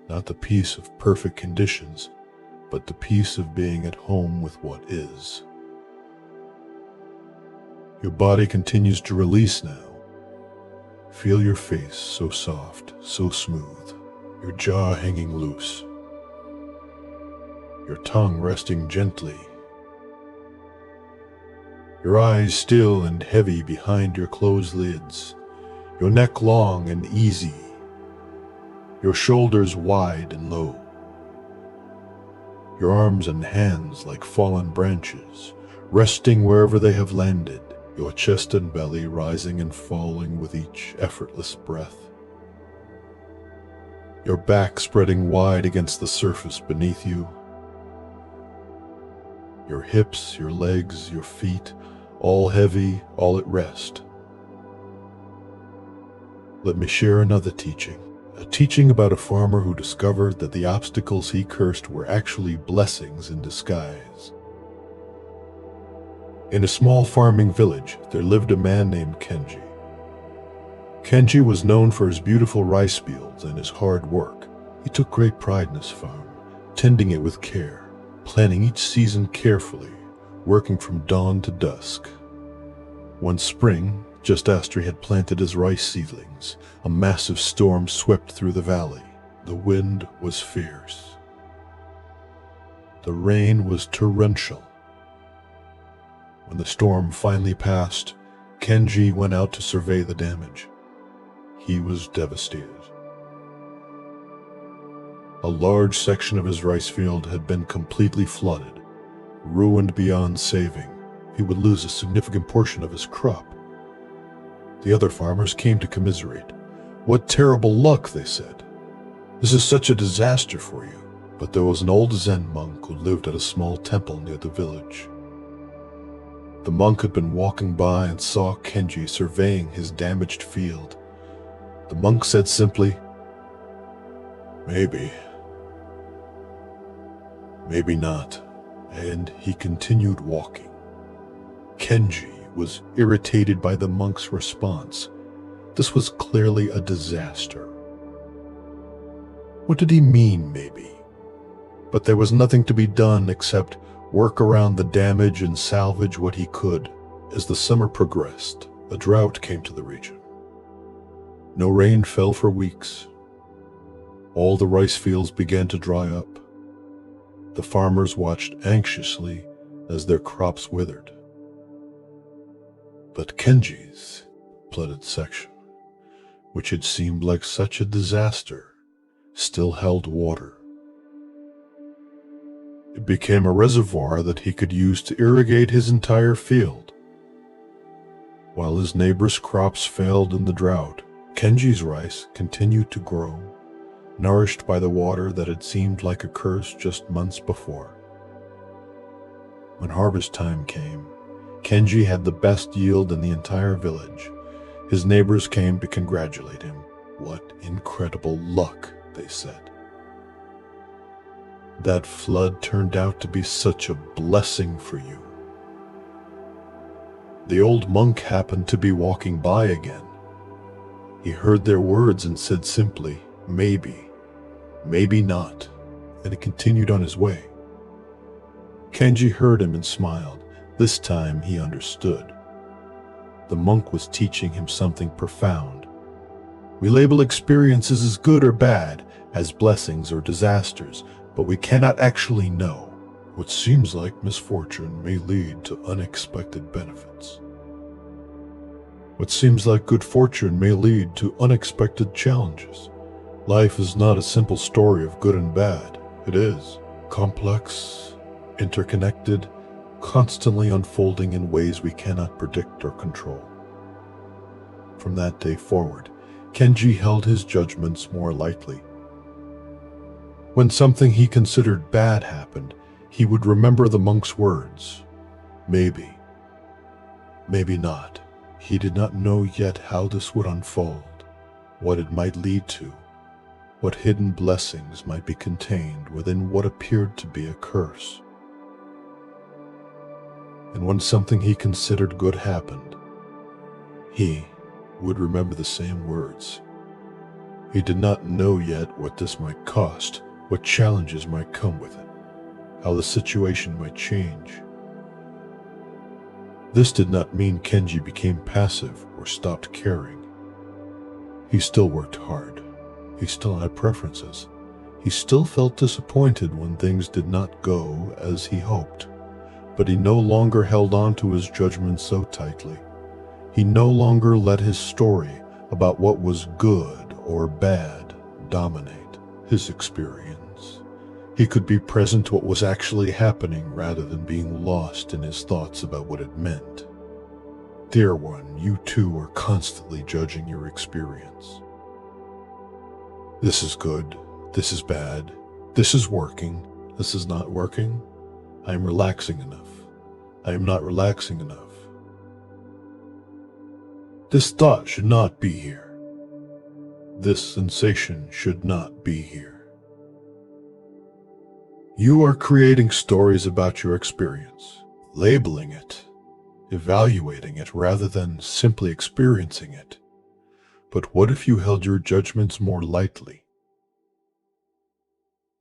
Not the peace of perfect conditions, but the peace of being at home with what is. Your body continues to release now. Feel your face so soft, so smooth, your jaw hanging loose, your tongue resting gently, your eyes still and heavy behind your closed lids, your neck long and easy, your shoulders wide and low, your arms and hands like fallen branches, resting wherever they have landed, your chest and belly rising and falling with each effortless breath, your back spreading wide against the surface beneath you, your hips, your legs, your feet, all heavy, all at rest. Let me share another teaching, a teaching about a farmer who discovered that the obstacles he cursed were actually blessings in disguise. In a small farming village, there lived a man named Kenji. Kenji was known for his beautiful rice fields and his hard work. He took great pride in his farm, tending it with care, planning each season carefully, working from dawn to dusk. One spring, just after he had planted his rice seedlings, a massive storm swept through the valley. The wind was fierce. The rain was torrential. When the storm finally passed, Kenji went out to survey the damage. He was devastated. A large section of his rice field had been completely flooded, ruined beyond saving. He would lose a significant portion of his crop. The other farmers came to commiserate. "What terrible luck," they said. "This is such a disaster for you." But there was an old Zen monk who lived at a small temple near the village. The monk had been walking by and saw Kenji surveying his damaged field. The monk said simply, "Maybe. Maybe not," and he continued walking. Kenji was irritated by the monk's response. This was clearly a disaster. What did he mean, maybe? But there was nothing to be done except work around the damage and salvage what he could. As the summer progressed, a drought came to the region. No rain fell for weeks. All the rice fields began to dry up. The farmers watched anxiously as their crops withered. But Kenji's flooded section, which had seemed like such a disaster, still held water. It became a reservoir that he could use to irrigate his entire field. While his neighbors' crops failed in the drought, Kenji's rice continued to grow, nourished by the water that had seemed like a curse just months before. When harvest time came, Kenji had the best yield in the entire village. His neighbors came to congratulate him. "What incredible luck," they said. "That flood turned out to be such a blessing for you." The old monk happened to be walking by again. He heard their words and said simply, "Maybe, maybe not," and he continued on his way. Kenji heard him and smiled. This time he understood. The monk was teaching him something profound. We label experiences as good or bad, as blessings or disasters, but we cannot actually know. What seems like misfortune may lead to unexpected benefits. What seems like good fortune may lead to unexpected challenges. Life is not a simple story of good and bad. It is complex, interconnected, constantly unfolding in ways we cannot predict or control. From that day forward, Kenji held his judgments more lightly. When something he considered bad happened, he would remember the monk's words. Maybe, maybe not. He did not know yet how this would unfold, what it might lead to. what hidden blessings might be contained within what appeared to be a curse. And when something he considered good happened, he would remember the same words. He did not know yet what this might cost, what challenges might come with it, how the situation might change. This did not mean Kenji became passive or stopped caring. He still worked hard. He still had preferences. He still felt disappointed when things did not go as he hoped. But he no longer held on to his judgment so tightly. He no longer let his story about what was good or bad dominate his experience. He could be present to what was actually happening rather than being lost in his thoughts about what it meant. Dear one, you too are constantly judging your experience. This is good, this is bad, this is working, this is not working. I am relaxing enough. I am not relaxing enough. This thought should not be here. This sensation should not be here. You are creating stories about your experience, labeling it, evaluating it rather than simply experiencing it. But what if you held your judgments more lightly?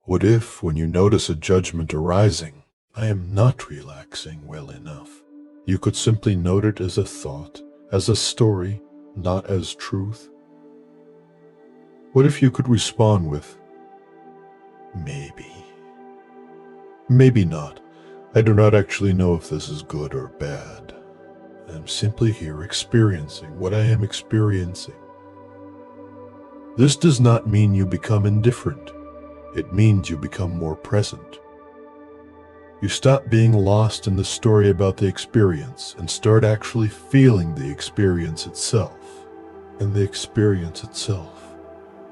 What if, when you notice a judgment arising, I am not relaxing well enough, you could simply note it as a thought, as a story, not as truth? What if you could respond with, maybe? Maybe not. I do not actually know if this is good or bad. I am simply here experiencing what I am experiencing. This does not mean you become indifferent. It means you become more present. You stop being lost in the story about the experience and start actually feeling the experience itself. And the experience itself,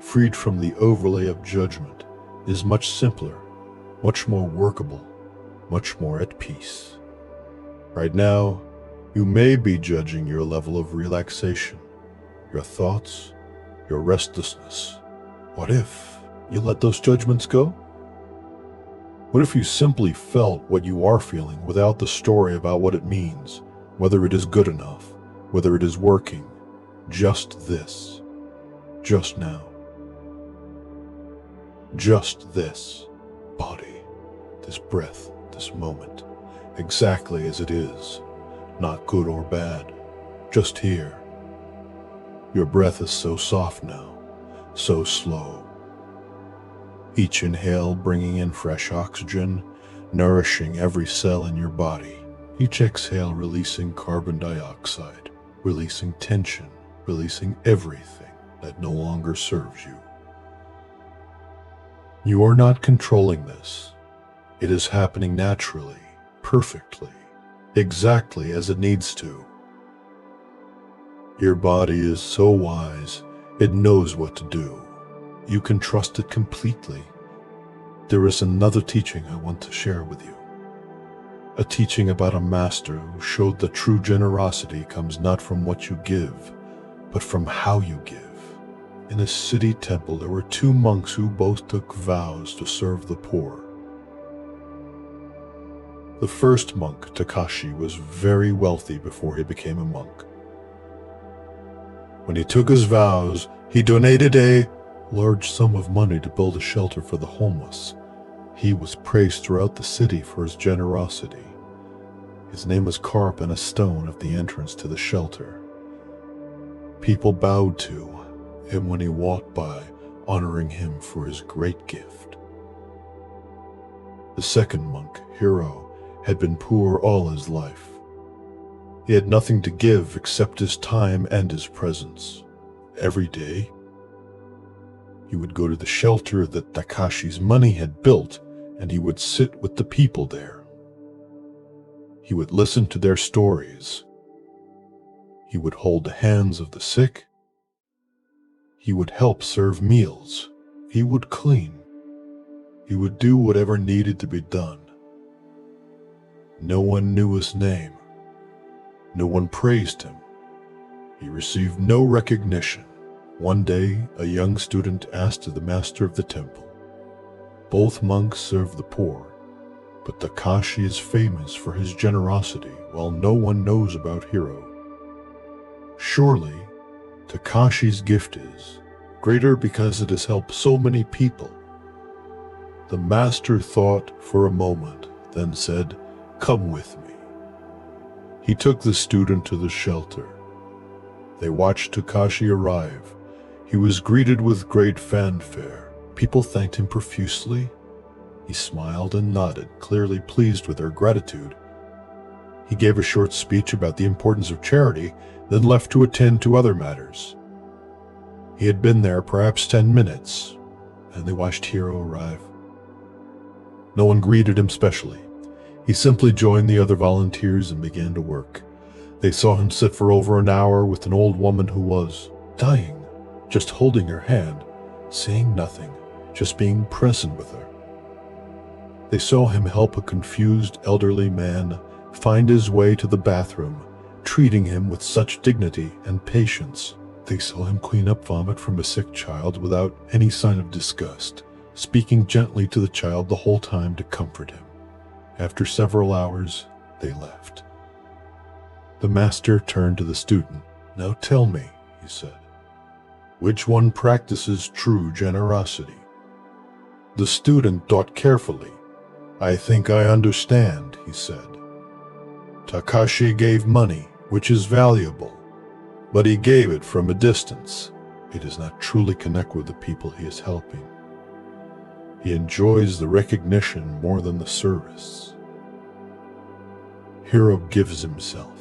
freed from the overlay of judgment, is much simpler, much more workable, much more at peace. Right now, you may be judging your level of relaxation, your thoughts, your restlessness. What if you let those judgments go? What if you simply felt what you are feeling without the story about what it means, whether it is good enough, whether it is working, just this, just now. Just this body, this breath, this moment, exactly as it is, not good or bad, just here. Your breath is so soft now, so slow. Each inhale bringing in fresh oxygen, nourishing every cell in your body. Each exhale releasing carbon dioxide, releasing tension, releasing everything that no longer serves you. You are not controlling this. It is happening naturally, perfectly, exactly as it needs to. Your body is so wise, it knows what to do. You can trust it completely. There is another teaching I want to share with you. A teaching about a master who showed that true generosity comes not from what you give, but from how you give. In a city temple, there were two monks who both took vows to serve the poor. The first monk, Takashi, was very wealthy before he became a monk. When he took his vows, he donated a large sum of money to build a shelter for the homeless. He was praised throughout the city for his generosity. His name was carved on a stone at the entrance to the shelter. People bowed to him when he walked by, honoring him for his great gift. The second monk, Hiro, had been poor all his life. He had nothing to give except his time and his presence. Every day, he would go to the shelter that Takashi's money had built, and he would sit with the people there. He would listen to their stories. He would hold the hands of the sick. He would help serve meals. He would clean. He would do whatever needed to be done. No one knew his name. No one praised him. He received no recognition. One day, a young student asked the master of the temple, "Both monks serve the poor, but Takashi is famous for his generosity while no one knows about Hiro. Surely, Takashi's gift is greater because it has helped so many people." The master thought for a moment, then said, "Come with me." He took the student to the shelter. They watched Takashi arrive. He was greeted with great fanfare. People thanked him profusely. He smiled and nodded, clearly pleased with their gratitude. He gave a short speech about the importance of charity, then left to attend to other matters. He had been there perhaps 10 minutes, and they watched Hiro arrive. No one greeted him specially. He simply joined the other volunteers and began to work. They saw him sit for over an hour with an old woman who was dying, just holding her hand, saying nothing, just being present with her. They saw him help a confused elderly man find his way to the bathroom, treating him with such dignity and patience. They saw him clean up vomit from a sick child without any sign of disgust, speaking gently to the child the whole time to comfort him. After several hours, they left. The master turned to the student. "Now tell me," he said, "which one practices true generosity?" The student thought carefully. "I think I understand," he said. "Takashi gave money, which is valuable, but he gave it from a distance. He does not truly connect with the people he is helping. He enjoys the recognition more than the service. Hiro gives himself,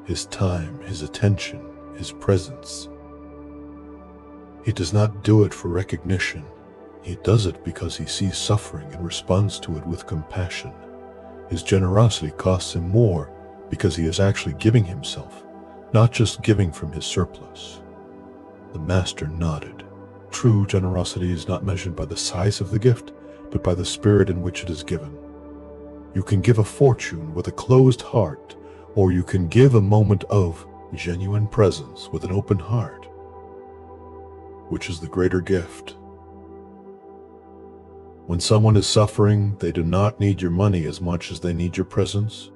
his time, his attention, his presence. He does not do it for recognition. He does it because he sees suffering and responds to it with compassion. His generosity costs him more because he is actually giving himself, not just giving from his surplus." The master nodded. True generosity is not measured by the size of the gift, but by the spirit in which it is given. You can give a fortune with a closed heart, or you can give a moment of genuine presence with an open heart. Which is the greater gift? When someone is suffering, they do not need your money as much as they need your presence.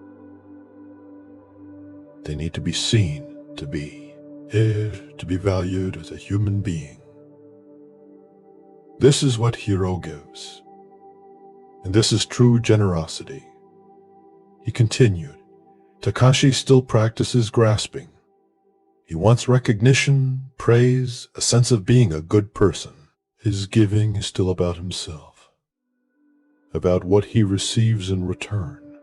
They need to be seen, to be heard, to be valued as a human being. This is what Hiro gives. And this is true generosity. He continued, "Takashi still practices grasping. He wants recognition, praise, a sense of being a good person. His giving is still about himself, about what he receives in return.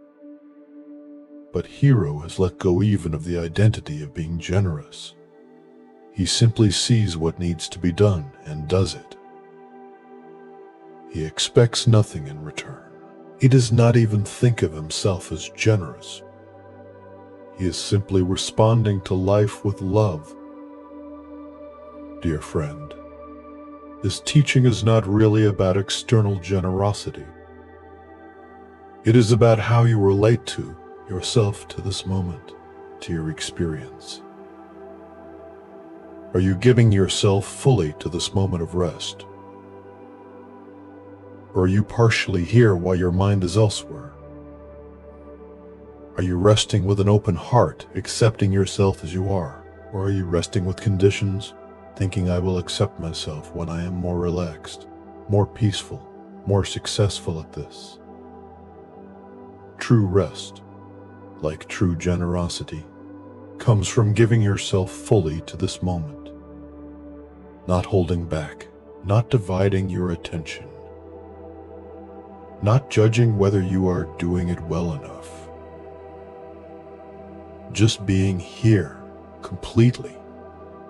But Hiro has let go even of the identity of being generous. He simply sees what needs to be done and does it. He expects nothing in return. He does not even think of himself as generous. He is simply responding to life with love. Dear friend, this teaching is not really about external generosity. It is about how you relate to yourself, to this moment, to your experience. Are you giving yourself fully to this moment of rest? Or are you partially here while your mind is elsewhere? Are you resting with an open heart, accepting yourself as you are? Or are you resting with conditions, thinking I will accept myself when I am more relaxed, more peaceful, more successful at this? True rest, like true generosity, comes from giving yourself fully to this moment, not holding back, not dividing your attention, not judging whether you are doing it well enough. Just being here, completely,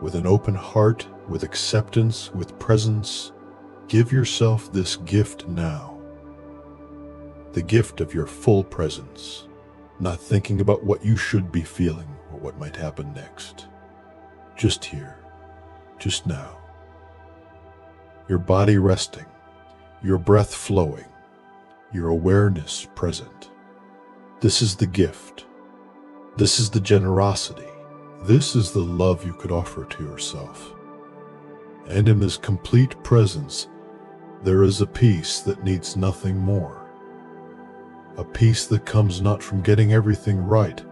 with an open heart, with acceptance, with presence. Give yourself this gift now. The gift of your full presence, not thinking about what you should be feeling or what might happen next. Just here, just now. Your body resting, your breath flowing, your awareness present. This is the gift. This is the generosity. This is the love you could offer to yourself. And in this complete presence, there is a peace that needs nothing more. A peace that comes not from getting everything right,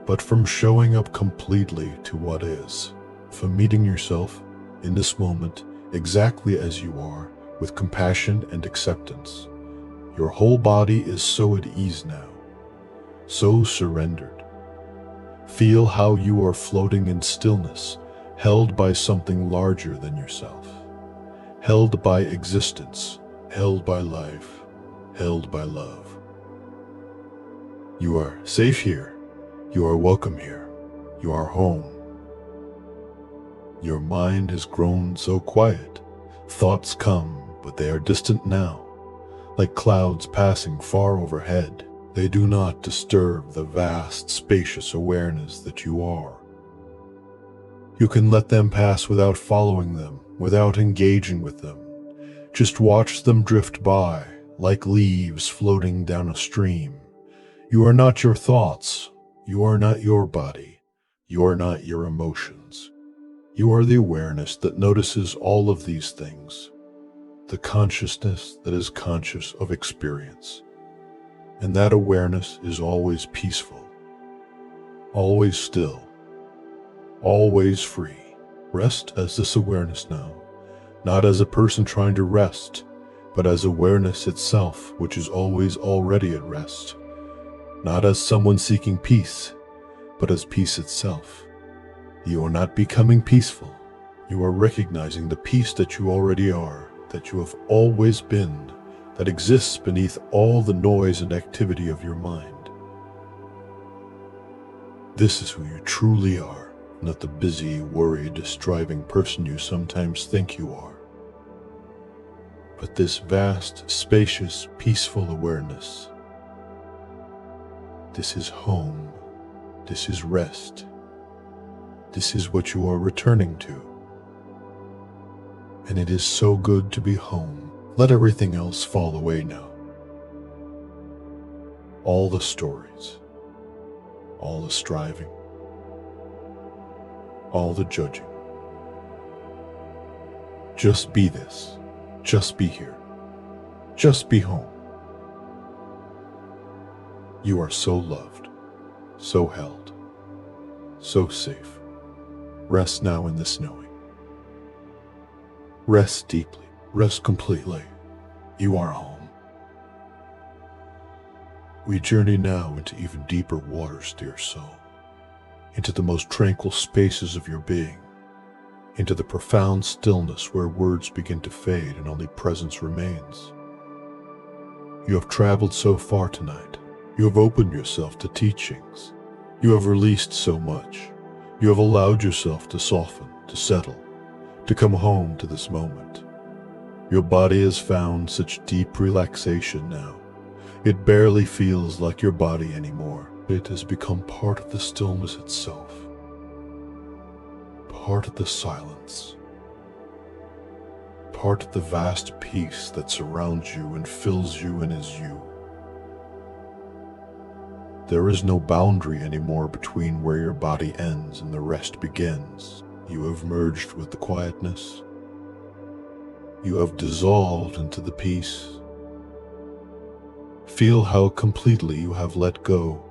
but from showing up completely to what is, from meeting yourself in this moment exactly as you are, with compassion and acceptance. Your whole body is so at ease now, so surrendered. Feel how you are floating in stillness, held by something larger than yourself, held by existence, held by life, held by love. You are safe here. You are welcome here. You are home. Your mind has grown so quiet. Thoughts come, but they are distant now, like clouds passing far overhead. They do not disturb the vast, spacious awareness that you are. You can let them pass without following them, without engaging with them. Just watch them drift by, like leaves floating down a stream. You are not your thoughts. You are not your body. You are not your emotions. You are the awareness that notices all of these things, the consciousness that is conscious of experience. And that awareness is always peaceful, always still, always free. Rest as this awareness now, not as a person trying to rest, but as awareness itself, which is always already at rest. Not as someone seeking peace, but as peace itself. You are not becoming peaceful. You are recognizing the peace that you already are, that you have always been, that exists beneath all the noise and activity of your mind. This is who you truly are, not the busy, worried, striving person you sometimes think you are. But this vast, spacious, peaceful awareness. This is home. This is rest. This is what you are returning to. And it is so good to be home. Let everything else fall away now. All the stories, all the striving, all the judging. Just be this. Just be here. Just be home. You are so loved, so held, so safe. Rest now in this knowing. Rest deeply. Rest completely. You are home. We journey now into even deeper waters, dear soul, into the most tranquil spaces of your being, into the profound stillness where words begin to fade and only presence remains. You have traveled so far tonight. You have opened yourself to teachings. You have released so much. You have allowed yourself to soften, to settle, to come home to this moment. Your body has found such deep relaxation now. It barely feels like your body anymore. It has become part of the stillness itself, part of the silence, part of the vast peace that surrounds you and fills you and is you. There is no boundary anymore between where your body ends and the rest begins. You have merged with the quietness. You have dissolved into the peace. Feel how completely you have let go,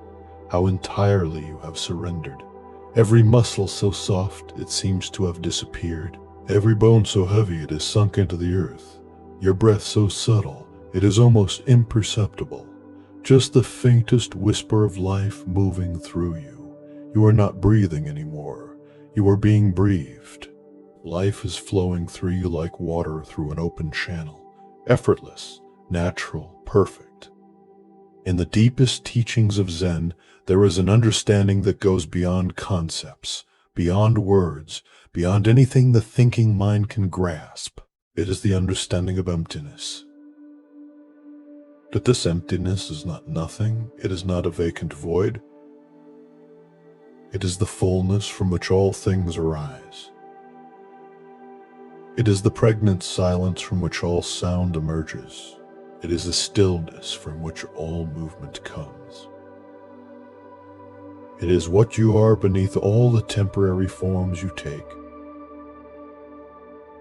how entirely you have surrendered. Every muscle so soft it seems to have disappeared. Every bone so heavy it is sunk into the earth. Your breath so subtle it is almost imperceptible. Just the faintest whisper of life moving through you. You are not breathing anymore. You are being breathed. Life is flowing through you like water through an open channel. Effortless, natural, perfect. In the deepest teachings of Zen, there is an understanding that goes beyond concepts, beyond words, beyond anything the thinking mind can grasp. It is the understanding of emptiness. That this emptiness is not nothing, it is not a vacant void. It is the fullness from which all things arise. It is the pregnant silence from which all sound emerges. It is the stillness from which all movement comes. It is what you are beneath all the temporary forms you take.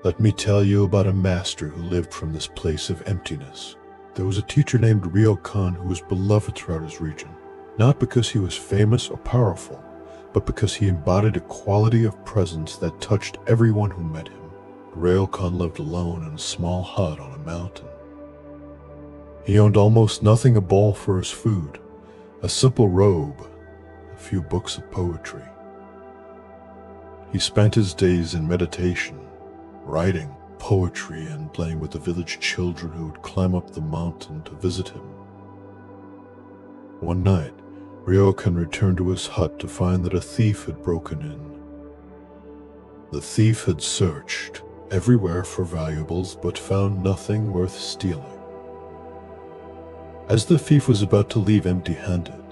Let me tell you about a master who lived from this place of emptiness. There was a teacher named Ryokan who was beloved throughout his region, not because he was famous or powerful, but because he embodied a quality of presence that touched everyone who met him. Ryokan lived alone in a small hut on a mountain. He owned almost nothing a bowl for his food, a simple robe, a few books of poetry. He spent his days in meditation, writing poetry and playing with the village children who would climb up the mountain to visit him. One night, Ryokan returned to his hut to find that a thief had broken in. The thief had searched everywhere for valuables but found nothing worth stealing. As the thief was about to leave empty-handed,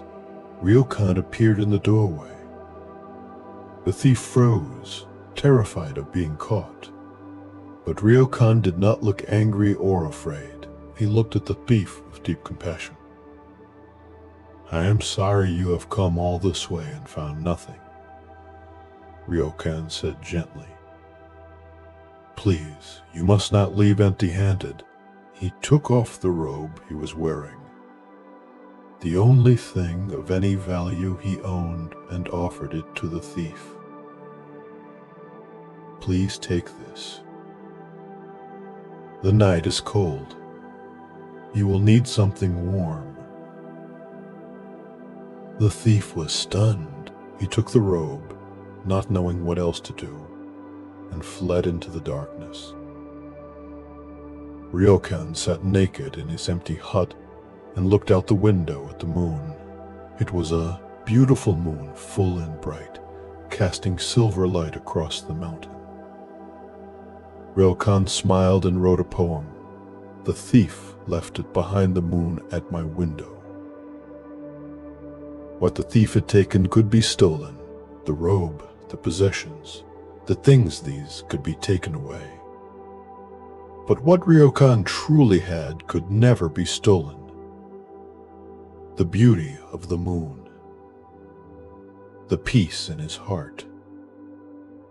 Ryokan appeared in the doorway. The thief froze, terrified of being caught. But Ryokan did not look angry or afraid. He looked at the thief with deep compassion. "I am sorry you have come all this way and found nothing," Ryokan said gently. "Please, you must not leave empty-handed." He took off the robe he was wearing, the only thing of any value he owned, and offered it to the thief. "Please take this. The night is cold. You will need something warm." The thief was stunned. He took the robe, not knowing what else to do, and fled into the darkness. Ryokan sat naked in his empty hut and looked out the window at the moon. It was a beautiful moon, full and bright, casting silver light across the mountain. Ryokan smiled and wrote a poem. "The thief left it behind the moon at my window." What the thief had taken could be stolen. The robe, the possessions, the things these could be taken away. But what Ryokan truly had could never be stolen. The beauty of the moon, the peace in his heart,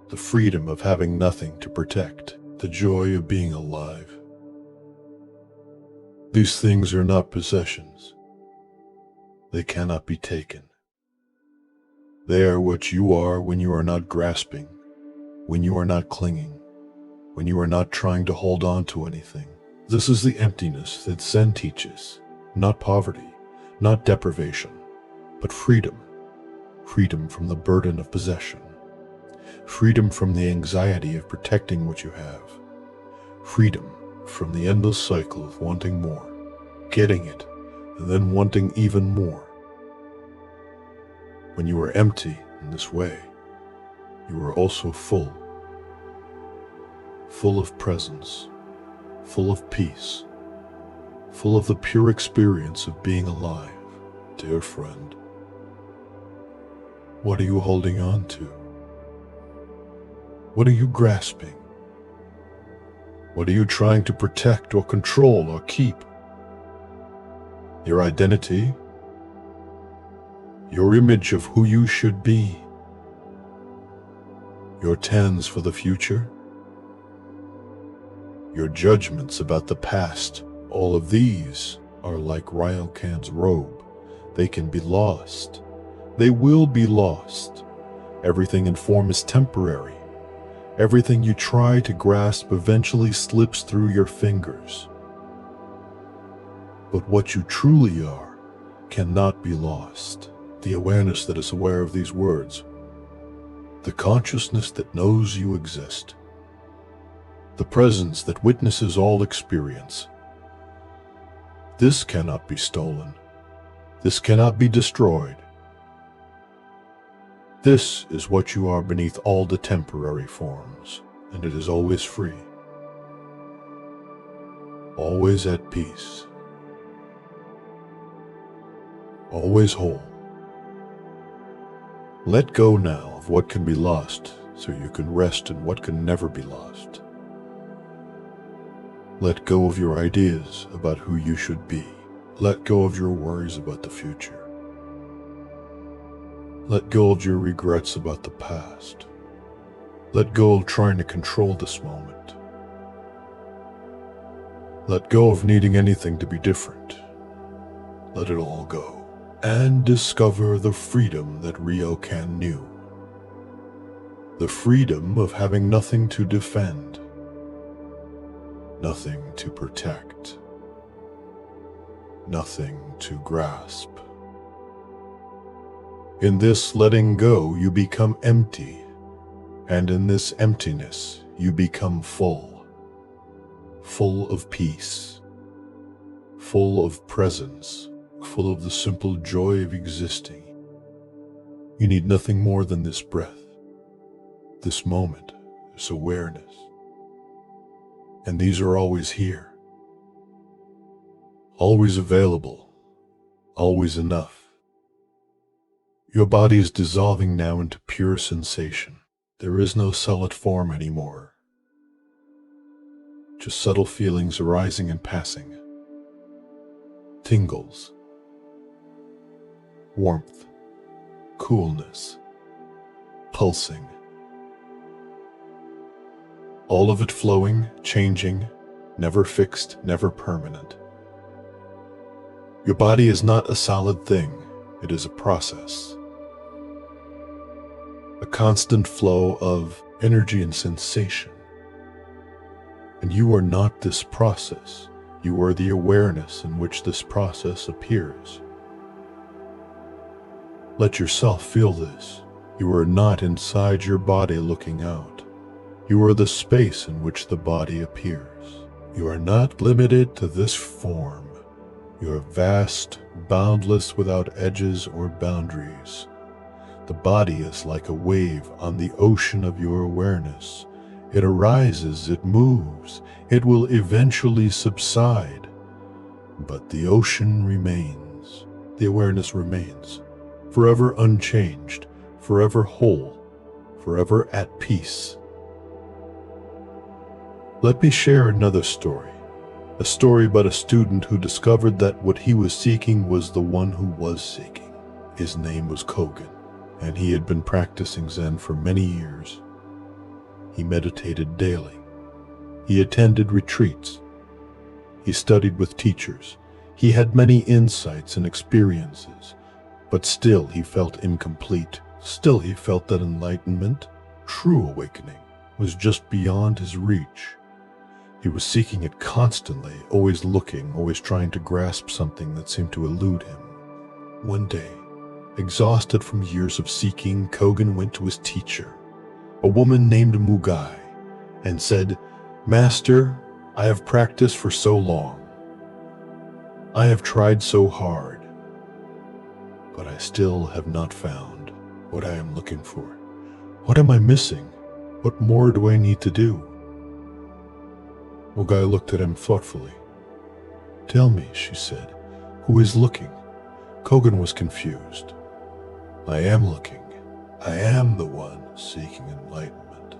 the freedom of having nothing to protect, the joy of being alive. These things are not possessions. They cannot be taken. They are what you are when you are not grasping, when you are not clinging, when you are not trying to hold on to anything. This is the emptiness that Zen teaches, not poverty, not deprivation, but freedom. Freedom from the burden of possession. Freedom from the anxiety of protecting what you have. Freedom from the endless cycle of wanting more, getting it, and then wanting even more. When you are empty in this way, you are also full. Full of presence, full of peace, full of the pure experience of being alive, dear friend. What are you holding on to? What are you grasping? What are you trying to protect or control or keep? Your identity? Your image of who you should be? Your plans for the future? Your judgments about the past? All of these are like Ryokan's robe. They can be lost. They will be lost. Everything in form is temporary. Everything you try to grasp eventually slips through your fingers. But what you truly are cannot be lost. The awareness that is aware of these words. The consciousness that knows you exist. The presence that witnesses all experience. This cannot be stolen. This cannot be destroyed. This is what you are beneath all the temporary forms, and it is always free. Always at peace. Always whole. Let go now of what can be lost, so you can rest in what can never be lost. Let go of your ideas about who you should be. Let go of your worries about the future. Let go of your regrets about the past. Let go of trying to control this moment. Let go of needing anything to be different. Let it all go. And discover the freedom that Ryokan knew. The freedom of having nothing to defend. Nothing to protect. Nothing to grasp. In this letting go, you become empty, and in this emptiness, you become full. Full of peace, full of presence, full of the simple joy of existing. You need nothing more than this breath, this moment, this awareness. And these are always here, always available, always enough. Your body is dissolving now into pure sensation. There is no solid form anymore. Just subtle feelings arising and passing. Tingles. Warmth. Coolness. Pulsing. All of it flowing, changing, never fixed, never permanent. Your body is not a solid thing. It is a process. A constant flow of energy and sensation. And you are not this process. You are the awareness in which this process appears. Let yourself feel this. You are not inside your body looking out. You are the space in which the body appears. You are not limited to this form. You are vast, boundless, without edges or boundaries. The body is like a wave on the ocean of your awareness. It arises, it moves, it will eventually subside. But the ocean remains, the awareness remains, forever unchanged, forever whole, forever at peace. Let me share another story. A story about a student who discovered that what he was seeking was the one who was seeking. His name was Kogen, and he had been practicing Zen for many years. He meditated daily. He attended retreats. He studied with teachers. He had many insights and experiences, but still he felt incomplete. Still he felt that enlightenment, true awakening, was just beyond his reach. He was seeking it constantly, always looking, always trying to grasp something that seemed to elude him. One day, exhausted from years of seeking, Kogen went to his teacher, a woman named Mugai, and said, "Master, I have practiced for so long. I have tried so hard, but I still have not found what I am looking for. What am I missing? What more do I need to do?" Mugai looked at him thoughtfully. "Tell me," she said, "who is looking?" Kogen was confused. "I am looking. I am the one seeking enlightenment."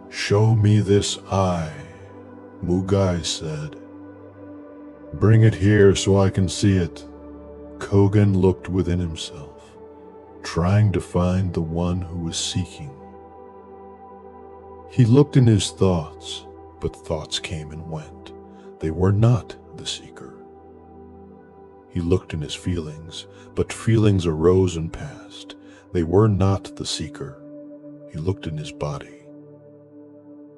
"Show me this eye," Mugai said. "Bring it here so I can see it." Kogen looked within himself, trying to find the one who was seeking. He looked in his thoughts, but thoughts came and went. They were not the seeker. He looked in his feelings, but feelings arose and passed. They were not the seeker. He looked in his body,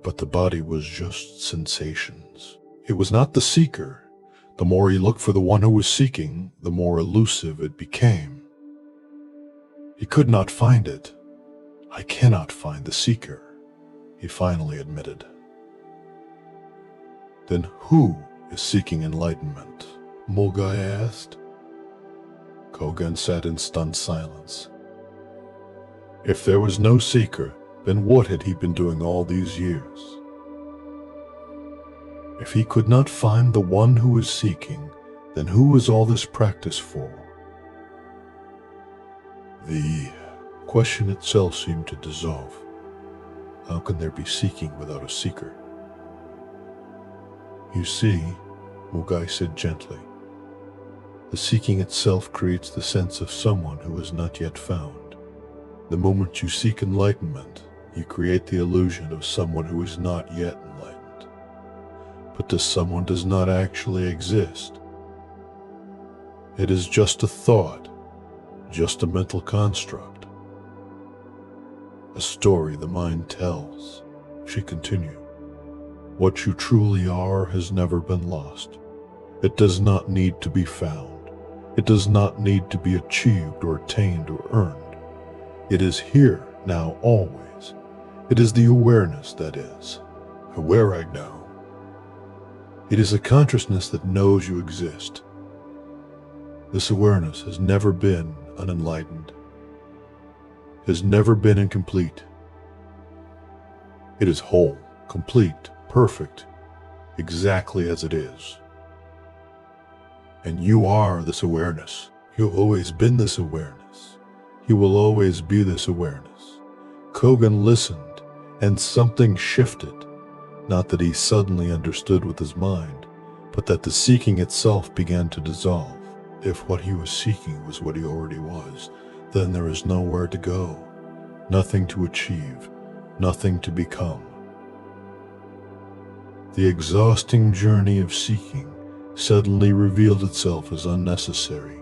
but the body was just sensations. It was not the seeker. The more he looked for the one who was seeking, the more elusive it became. He could not find it. "I cannot find the seeker," he finally admitted. "Then who is seeking enlightenment?" Mugai asked. Kogen sat in stunned silence. If there was no seeker, then what had he been doing all these years? If he could not find the one who was seeking, then who was all this practice for? The question itself seemed to dissolve. How can there be seeking without a seeker? "You see," Mugai said gently, "the seeking itself creates the sense of someone who is not yet found. The moment you seek enlightenment, you create the illusion of someone who is not yet enlightened. but to someone does not actually exist. It is just a thought, just a mental construct, a story the mind tells. She continued, what you truly are has never been lost. It does not need to be found. It does not need to be achieved or attained or earned. It is here, now, always. It is the awareness that is. Aware right now. It is a consciousness that knows you exist. This awareness has never been unenlightened, has never been incomplete. It is whole, complete, perfect, exactly as it is. And you are this awareness. You've always been this awareness. You will always be this awareness. Kogan listened, and something shifted. Not that he suddenly understood with his mind, but that the seeking itself began to dissolve. If what he was seeking was what he already was, then there is nowhere to go, nothing to achieve, nothing to become. The exhausting journey of seeking suddenly revealed itself as unnecessary.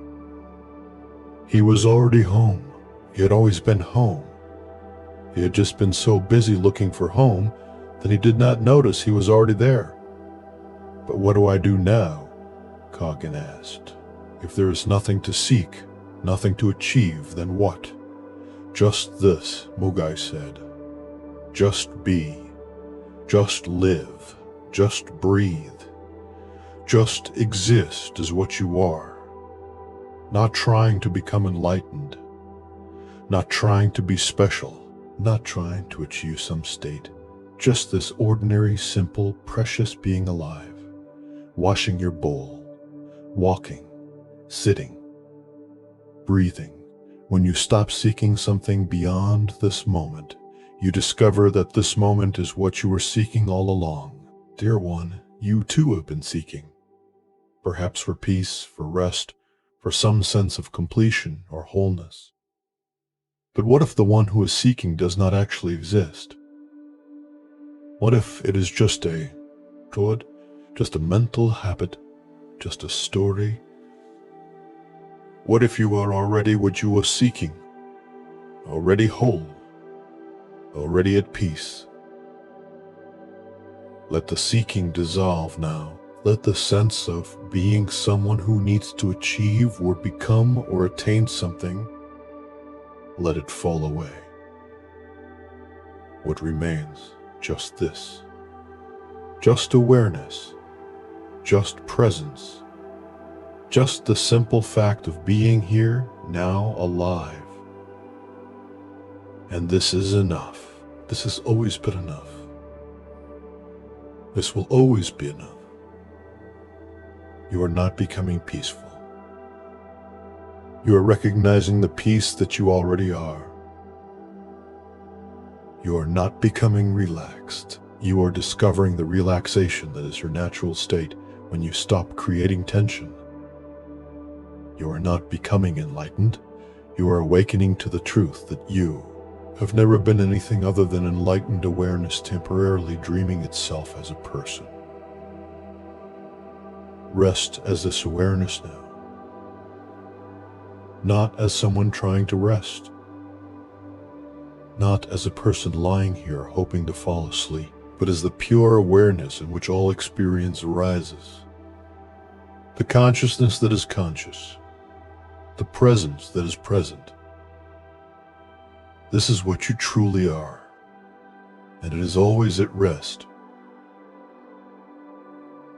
He was already home. He had always been home. He had just been so busy looking for home that he did not notice he was already there. But what do I do now? Kogan asked. If there is nothing to seek, nothing to achieve, then what? Just this, Mugai said. Just be. Just live. Just breathe. Just exist as what you are. Not trying to become enlightened. Not trying to be special. Not trying to achieve some state. Just this ordinary, simple, precious being alive. Washing your bowl. Walking. Sitting. Breathing. When you stop seeking something beyond this moment, you discover that this moment is what you were seeking all along. Dear one, you too have been seeking. Perhaps for peace, for rest, for some sense of completion or wholeness. But what if the one who is seeking does not actually exist? What if it is just a mental habit, just a story? What if you are already what you were seeking, already whole, already at peace? Let the seeking dissolve now. Let the sense of being someone who needs to achieve or become or attain something, let it fall away. What remains? Just this. Just awareness. Just presence. Just the simple fact of being here, now alive. And this is enough. This has always been enough. This will always be enough. You are not becoming peaceful. You are recognizing the peace that you already are. You are not becoming relaxed. You are discovering the relaxation that is your natural state when you stop creating tension. You are not becoming enlightened. You are awakening to the truth that you have never been anything other than enlightened awareness temporarily dreaming itself as a person. Rest as this awareness now. Not as someone trying to rest. Not as a person lying here hoping to fall asleep, but as the pure awareness in which all experience arises. The consciousness that is conscious. The presence that is present. This is what you truly are, and it is always at rest,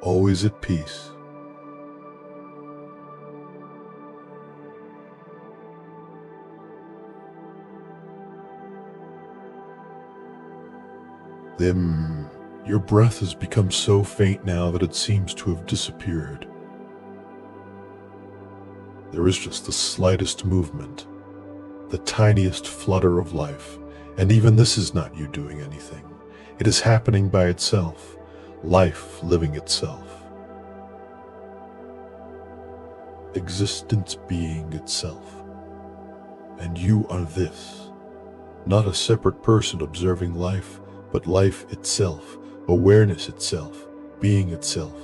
always at peace. Then your breath has become so faint now that it seems to have disappeared. There is just the slightest movement, the tiniest flutter of life, and even this is not you doing anything. It is happening by itself, life living itself. Existence being itself. And you are this, not a separate person observing life, but life itself, awareness itself, being itself,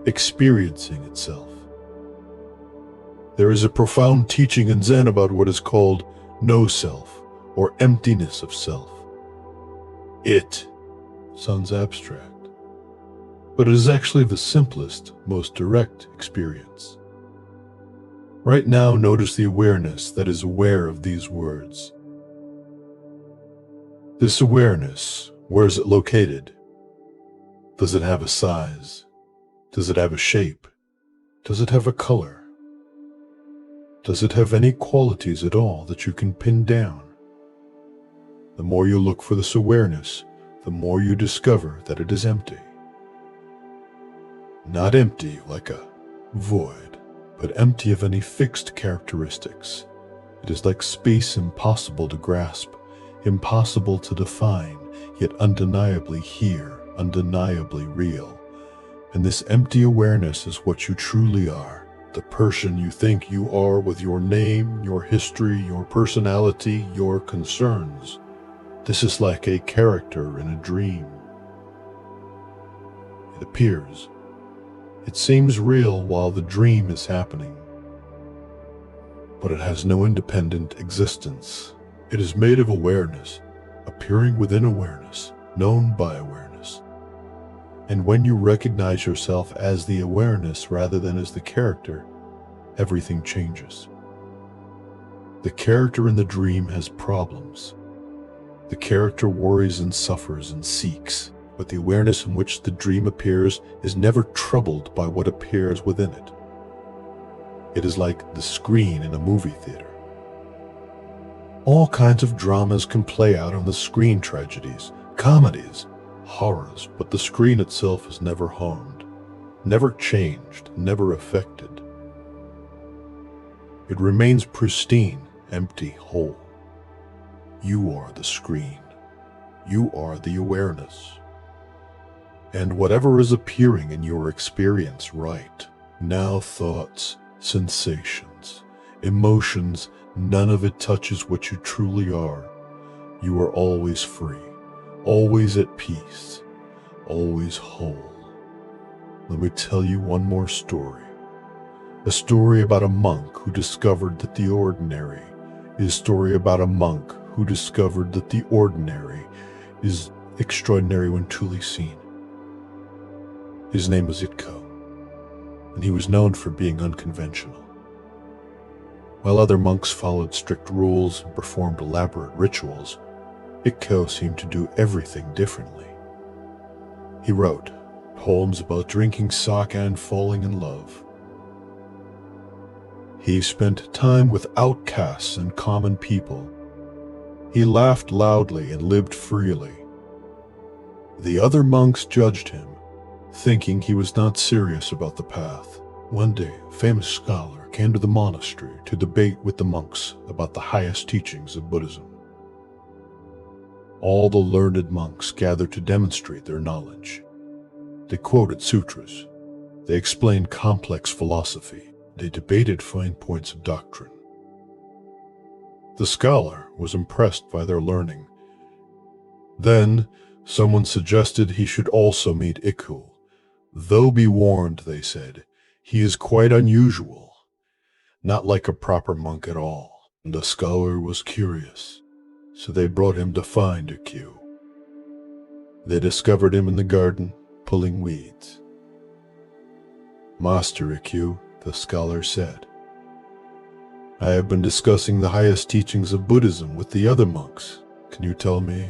experiencing itself. There is a profound teaching in Zen about what is called no self, or emptiness of self. It sounds abstract, but it is actually the simplest, most direct experience. Right now, notice the awareness that is aware of these words. This awareness, where is it located? Does it have a size? Does it have a shape? Does it have a color? Does it have any qualities at all that you can pin down? The more you look for this awareness, the more you discover that it is empty. Not empty like a void, but empty of any fixed characteristics. It is like space impossible to grasp, impossible to define, yet undeniably here, undeniably real. And this empty awareness is what you truly are, the person you think you are with your name, your history, your personality, your concerns. This is like a character in a dream. It appears. It seems real while the dream is happening, but it has no independent existence. It is made of awareness, appearing within awareness, known by awareness. And when you recognize yourself as the awareness rather than as the character, everything changes. The character in the dream has problems. The character worries and suffers and seeks, but the awareness in which the dream appears is never troubled by what appears within it. It is like the screen in a movie theater. All kinds of dramas can play out on the screen, tragedies, comedies, horrors, but the screen itself is never harmed, never changed, never affected. It remains pristine, empty, whole. You are the screen. You are the awareness. And whatever is appearing in your experience right now, thoughts, sensations, emotions, none of it touches what you truly are. You are always free, always at peace, always whole. Let me tell you one more story. A story about a monk who discovered that the ordinary is a story about a monk who discovered that the ordinary is extraordinary when truly seen. His name was Itko, and he was known for being unconventional. While other monks followed strict rules and performed elaborate rituals, Itko seemed to do everything differently. He wrote poems about drinking sake and falling in love. He spent time with outcasts and common people. He laughed loudly and lived freely. The other monks judged him, thinking he was not serious about the path. One day, a famous scholar came to the monastery to debate with the monks about the highest teachings of Buddhism. All the learned monks gathered to demonstrate their knowledge. They quoted sutras. They explained complex philosophy. They debated fine points of doctrine. The scholar was impressed by their learning. Then, someone suggested he should also meet Ikku. Though be warned, they said, he is quite unusual, not like a proper monk at all. And the scholar was curious, so they brought him to find Ikku. They discovered him in the garden, pulling weeds. "Master Ikku," the scholar said, "I have been discussing the highest teachings of Buddhism with the other monks. Can you tell me,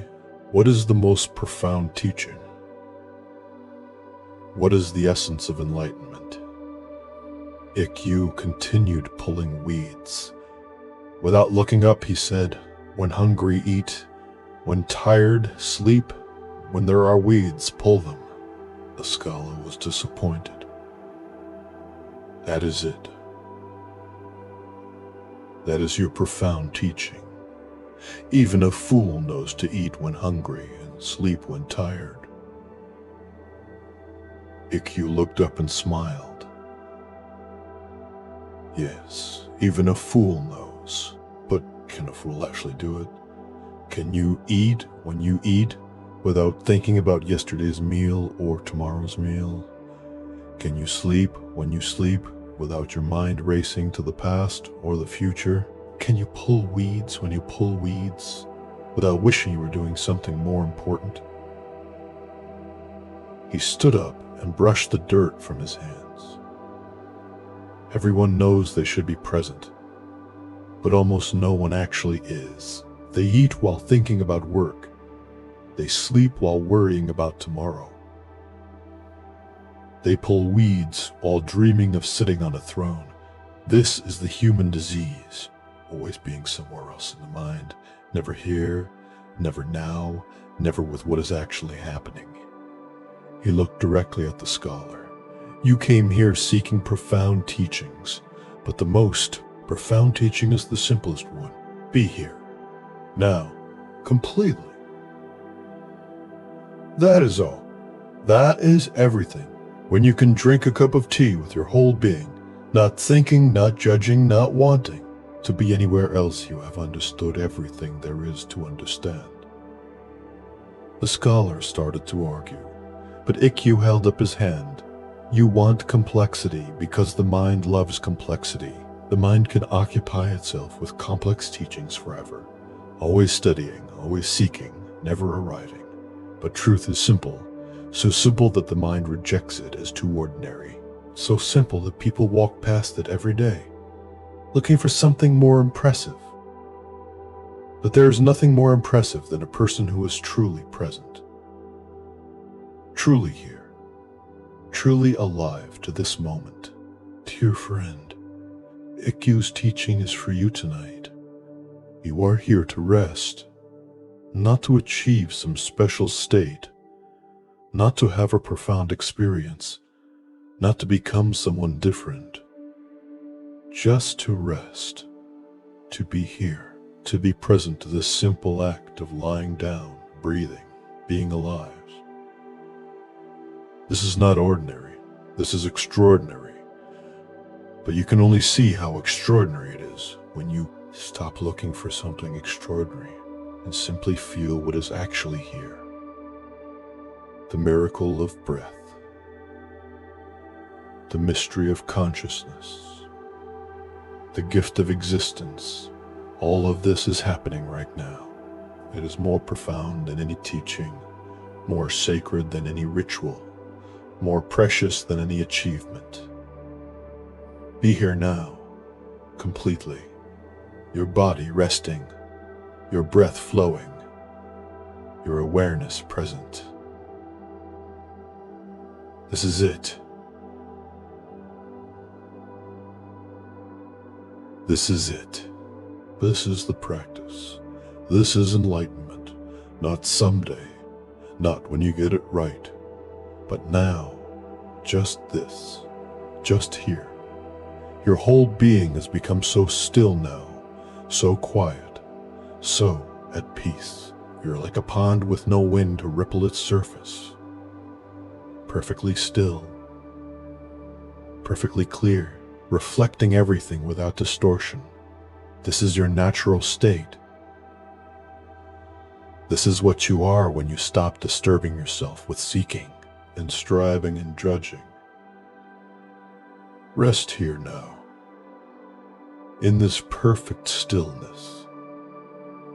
what is the most profound teaching? What is the essence of enlightenment?" Ikku continued pulling weeds. Without looking up, he said, "When hungry, eat. When tired, sleep. When there are weeds, pull them." The scholar was disappointed. That is it. That is your profound teaching. Even a fool knows to eat when hungry and sleep when tired. Ikku looked up and smiled. Yes, even a fool knows. But can a fool actually do it? Can you eat when you eat without thinking about yesterday's meal or tomorrow's meal? Can you sleep when you sleep without your mind racing to the past or the future? Can you pull weeds when you pull weeds without wishing you were doing something more important? He stood up and brushed the dirt from his hands. Everyone knows they should be present, but almost no one actually is. They eat while thinking about work. They sleep while worrying about tomorrow. They pull weeds while dreaming of sitting on a throne. This is the human disease, always being somewhere else in the mind, never here, never now, never with what is actually happening. He looked directly at the scholar. You came here seeking profound teachings, but the most profound teaching is the simplest one. Be here, now, completely. That is all. That is everything. When you can drink a cup of tea with your whole being, not thinking, not judging, not wanting to be anywhere else, you have understood everything there is to understand. The scholar started to argue, but Ikkyu held up his hand. You want complexity because the mind loves complexity. The mind can occupy itself with complex teachings forever, always studying, always seeking, never arriving. But truth is simple, so simple that the mind rejects it as too ordinary, so simple that people walk past it every day, looking for something more impressive. But there is nothing more impressive than a person who is truly present, truly here, truly alive to this moment. Dear friend, Ikkyu's teaching is for you tonight. You are here to rest, not to achieve some special state, not to have a profound experience, not to become someone different, just to rest, to be here, to be present to this simple act of lying down, breathing, being alive. This is not ordinary, this is extraordinary, but you can only see how extraordinary it is when you stop looking for something extraordinary and simply feel what is actually here. The miracle of breath, the mystery of consciousness, the gift of existence. All of this is happening right now. It is more profound than any teaching, more sacred than any ritual, more precious than any achievement. Be here now, completely, your body resting, your breath flowing, your awareness present. This is it. This is it. This is the practice. This is enlightenment. Not someday, not when you get it right, but now, just this, just here. Your whole being has become so still now, so quiet, so at peace. You're like a pond with no wind to ripple its surface. Perfectly still, perfectly clear, reflecting everything without distortion. This is your natural state. This is what you are when you stop disturbing yourself with seeking and striving and judging. Rest here now, in this perfect stillness,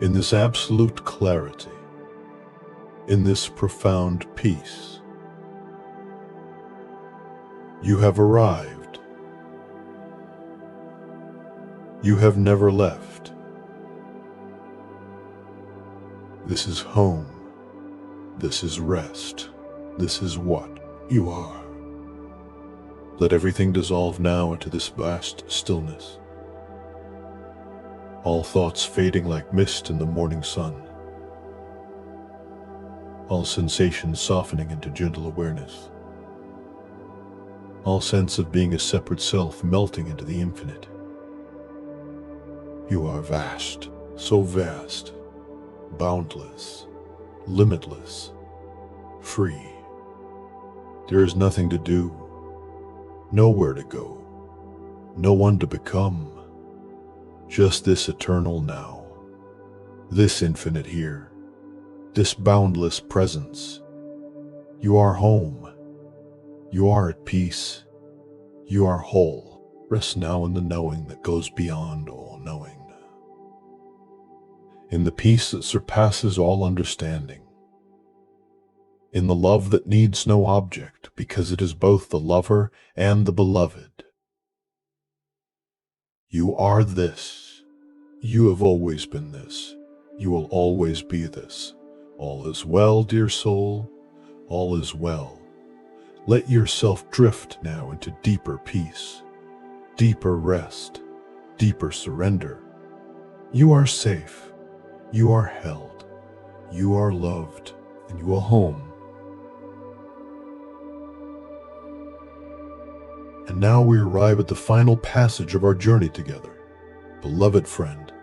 in this absolute clarity, in this profound peace. You have arrived. You have never left. This is home. This is rest. This is what you are. Let everything dissolve now into this vast stillness. All thoughts fading like mist in the morning sun. All sensations softening into gentle awareness. All sense of being a separate self melting into the infinite. You are vast, so vast, boundless, limitless, free. There is nothing to do, nowhere to go, no one to become. Just this eternal now, this infinite here, this boundless presence. You are home. You are at peace. You are whole. Rest now in the knowing that goes beyond all knowing. In the peace that surpasses all understanding. In the love that needs no object, because it is both the lover and the beloved. You are this. You have always been this. You will always be this. All is well, dear soul. All is well. Let yourself drift now into deeper peace, deeper rest, deeper surrender. You are safe. You are held. You are loved. And you are home. And now we arrive at the final passage of our journey together. Beloved friend,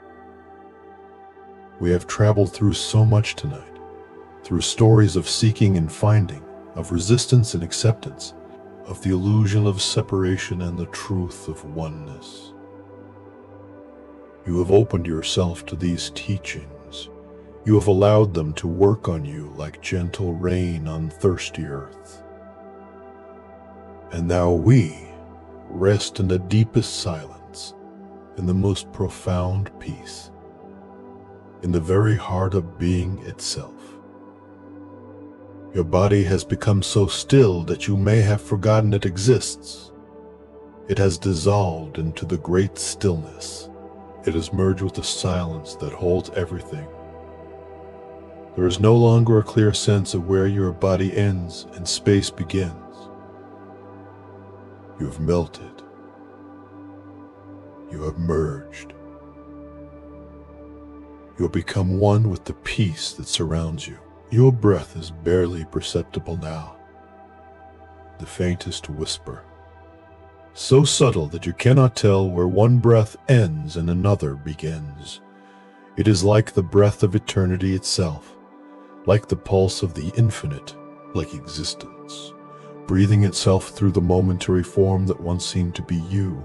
we have traveled through so much tonight, through stories of seeking and finding, of resistance and acceptance, of the illusion of separation and the truth of oneness. You have opened yourself to these teachings. You have allowed them to work on you like gentle rain on thirsty earth. And now we rest in the deepest silence, in the most profound peace, in the very heart of being itself. Your body has become so still that you may have forgotten it exists. It has dissolved into the great stillness. It has merged with the silence that holds everything. There is no longer a clear sense of where your body ends and space begins. You have melted. You have merged. You have become one with the peace that surrounds you. Your breath is barely perceptible now. The faintest whisper. So subtle that you cannot tell where one breath ends and another begins. It is like the breath of eternity itself, like the pulse of the infinite, like existence, breathing itself through the momentary form that once seemed to be you,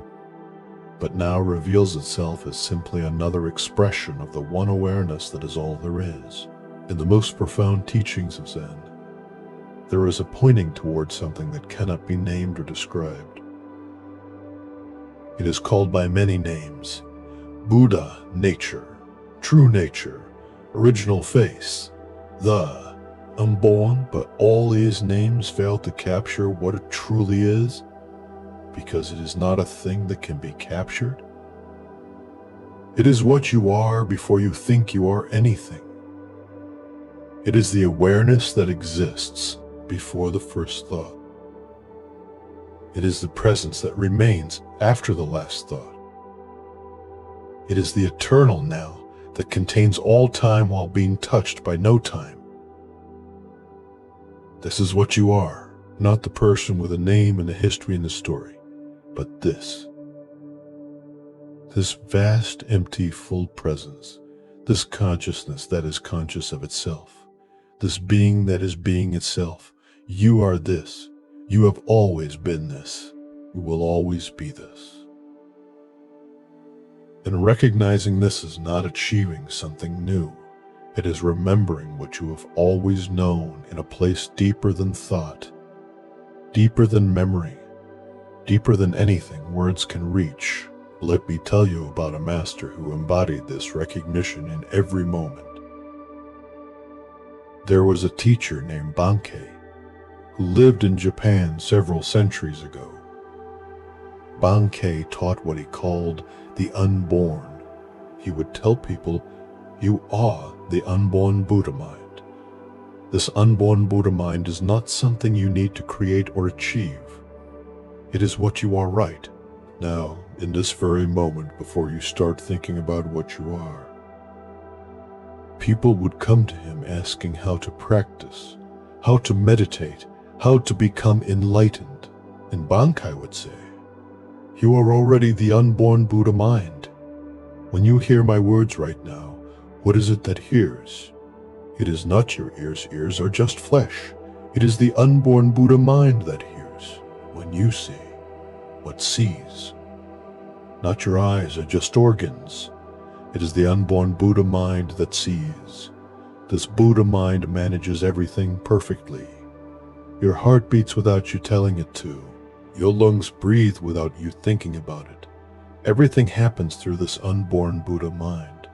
but now reveals itself as simply another expression of the one awareness that is all there is. In the most profound teachings of Zen, there is a pointing towards something that cannot be named or described. It is called by many names: Buddha, nature, true nature, original face, the unborn, but all these names fail to capture what it truly is, because it is not a thing that can be captured. It is what you are before you think you are anything. It is the awareness that exists before the first thought. It is the presence that remains after the last thought. It is the eternal now that contains all time while being touched by no time. This is what you are, not the person with a name and a history and a story, but this vast, empty, full presence, this consciousness that is conscious of itself, this being that is being itself. You are this. You have always been this. You will always be this. And recognizing this is not achieving something new. It is remembering what you have always known in a place deeper than thought, deeper than memory, deeper than anything words can reach. Let me tell you about a master who embodied this recognition in every moment. There was a teacher named Bankei who lived in Japan several centuries ago. Bankei taught what he called the unborn. He would tell people, you are the unborn Buddha mind. This unborn Buddha mind is not something you need to create or achieve. It is what you are right now, in this very moment, before you start thinking about what you are. People would come to him asking how to practice, how to meditate, how to become enlightened. And Bankei would say, you are already the unborn Buddha mind. When you hear my words right now, what is it that hears? It is not your ears. Ears are just flesh. It is the unborn Buddha mind that hears. When you see, what sees. Not your eyes are just organs. It is the unborn Buddha mind that sees. This Buddha mind manages everything perfectly. Your heart beats without you telling it to. Your lungs breathe without you thinking about it. Everything happens through this unborn Buddha mind.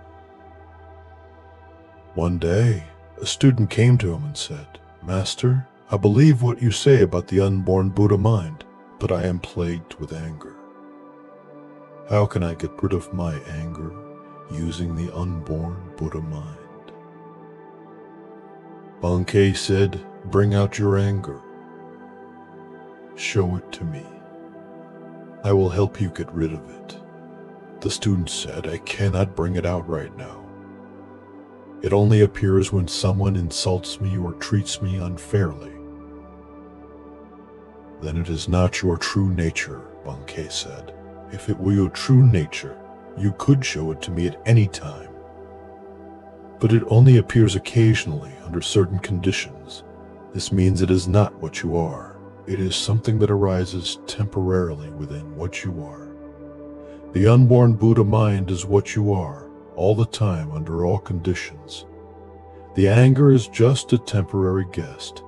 One day, a student came to him and said, "Master, I believe what you say about the unborn Buddha mind, but I am plagued with anger. How can I get rid of my anger using the unborn Buddha mind?" Bankei said, "Bring out your anger. Show it to me. I will help you get rid of it." The student said, "I cannot bring it out right now. It only appears when someone insults me or treats me unfairly." "Then it is not your true nature," Bankei said. "If it were your true nature, you could show it to me at any time. But it only appears occasionally under certain conditions. This means it is not what you are. It is something that arises temporarily within what you are. The unborn Buddha mind is what you are, all the time, under all conditions. The anger is just a temporary guest.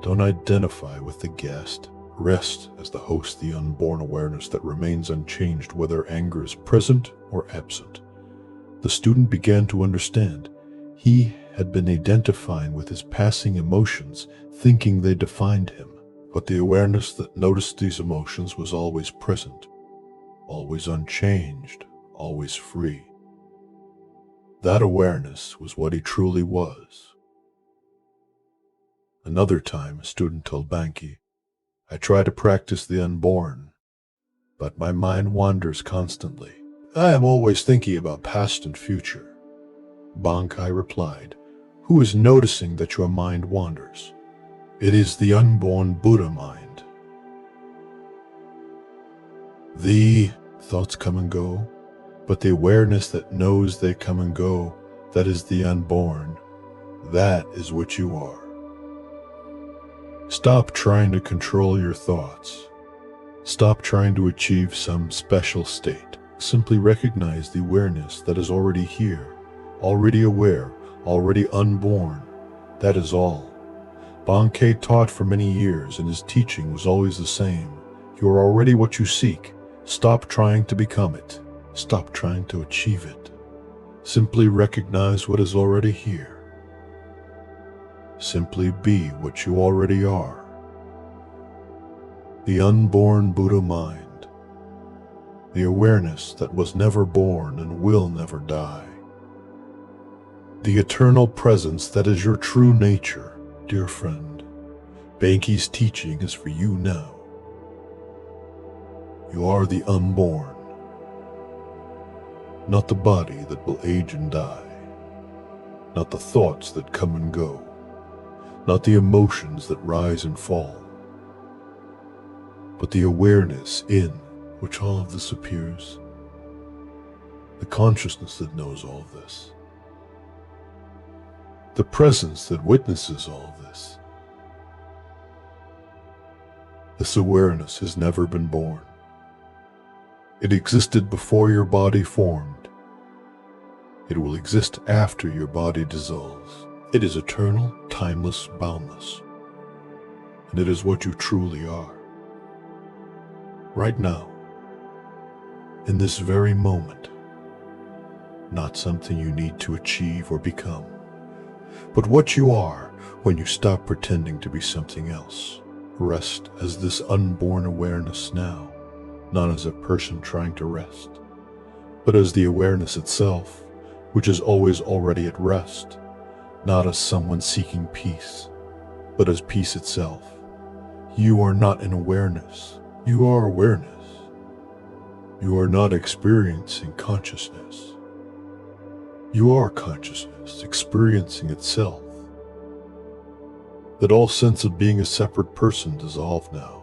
Don't identify with the guest. Rest as the host, the unborn awareness that remains unchanged whether anger is present or absent." The student began to understand. He had been identifying with his passing emotions, thinking they defined him. But the awareness that noticed these emotions was always present, always unchanged, always free. That awareness was what he truly was. Another time, a student told Bankei, "I try to practice the unborn, but my mind wanders constantly. I am always thinking about past and future." Bankei replied, "Who is noticing that your mind wanders? It is the unborn Buddha mind. The thoughts come and go, but the awareness that knows they come and go, that is the unborn. That is what you are. Stop trying to control your thoughts. Stop trying to achieve some special state. Simply recognize the awareness that is already here, already aware, already unborn. That is all." Bankei taught for many years, and his teaching was always the same. You are already what you seek. Stop trying to become it. Stop trying to achieve it. Simply recognize what is already here. Simply be what you already are. The unborn Buddha mind. The awareness that was never born and will never die. The eternal presence that is your true nature, dear friend. Bankei's teaching is for you now. You are the unborn, not the body that will age and die, not the thoughts that come and go, not the emotions that rise and fall, but the awareness in which all of this appears, the consciousness that knows all of this, the presence that witnesses all of this. This awareness has never been born. It existed before your body formed. It will exist after your body dissolves. It is eternal, timeless, boundless. And it is what you truly are. Right now, in this very moment, not something you need to achieve or become, but what you are when you stop pretending to be something else. Rest as this unborn awareness now, not as a person trying to rest, but as the awareness itself, which is always already at rest, not as someone seeking peace, but as peace itself. You are not an awareness, you are awareness. You are not experiencing consciousness. You are consciousness, experiencing itself. Let all sense of being a separate person dissolve now.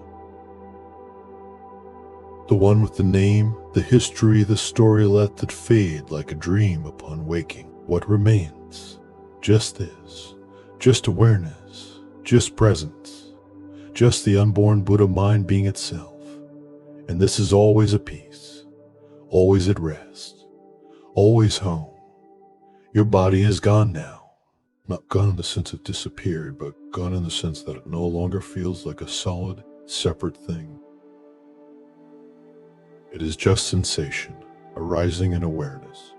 The one with the name, the history, the story, let that fade like a dream upon waking. What remains? Just this, just awareness, just presence, just the unborn Buddha mind being itself. And this is always at peace, always at rest, always home. Your body is gone now. Not gone in the sense it disappeared, but gone in the sense that it no longer feels like a solid, separate thing. It is just sensation, arising in awareness.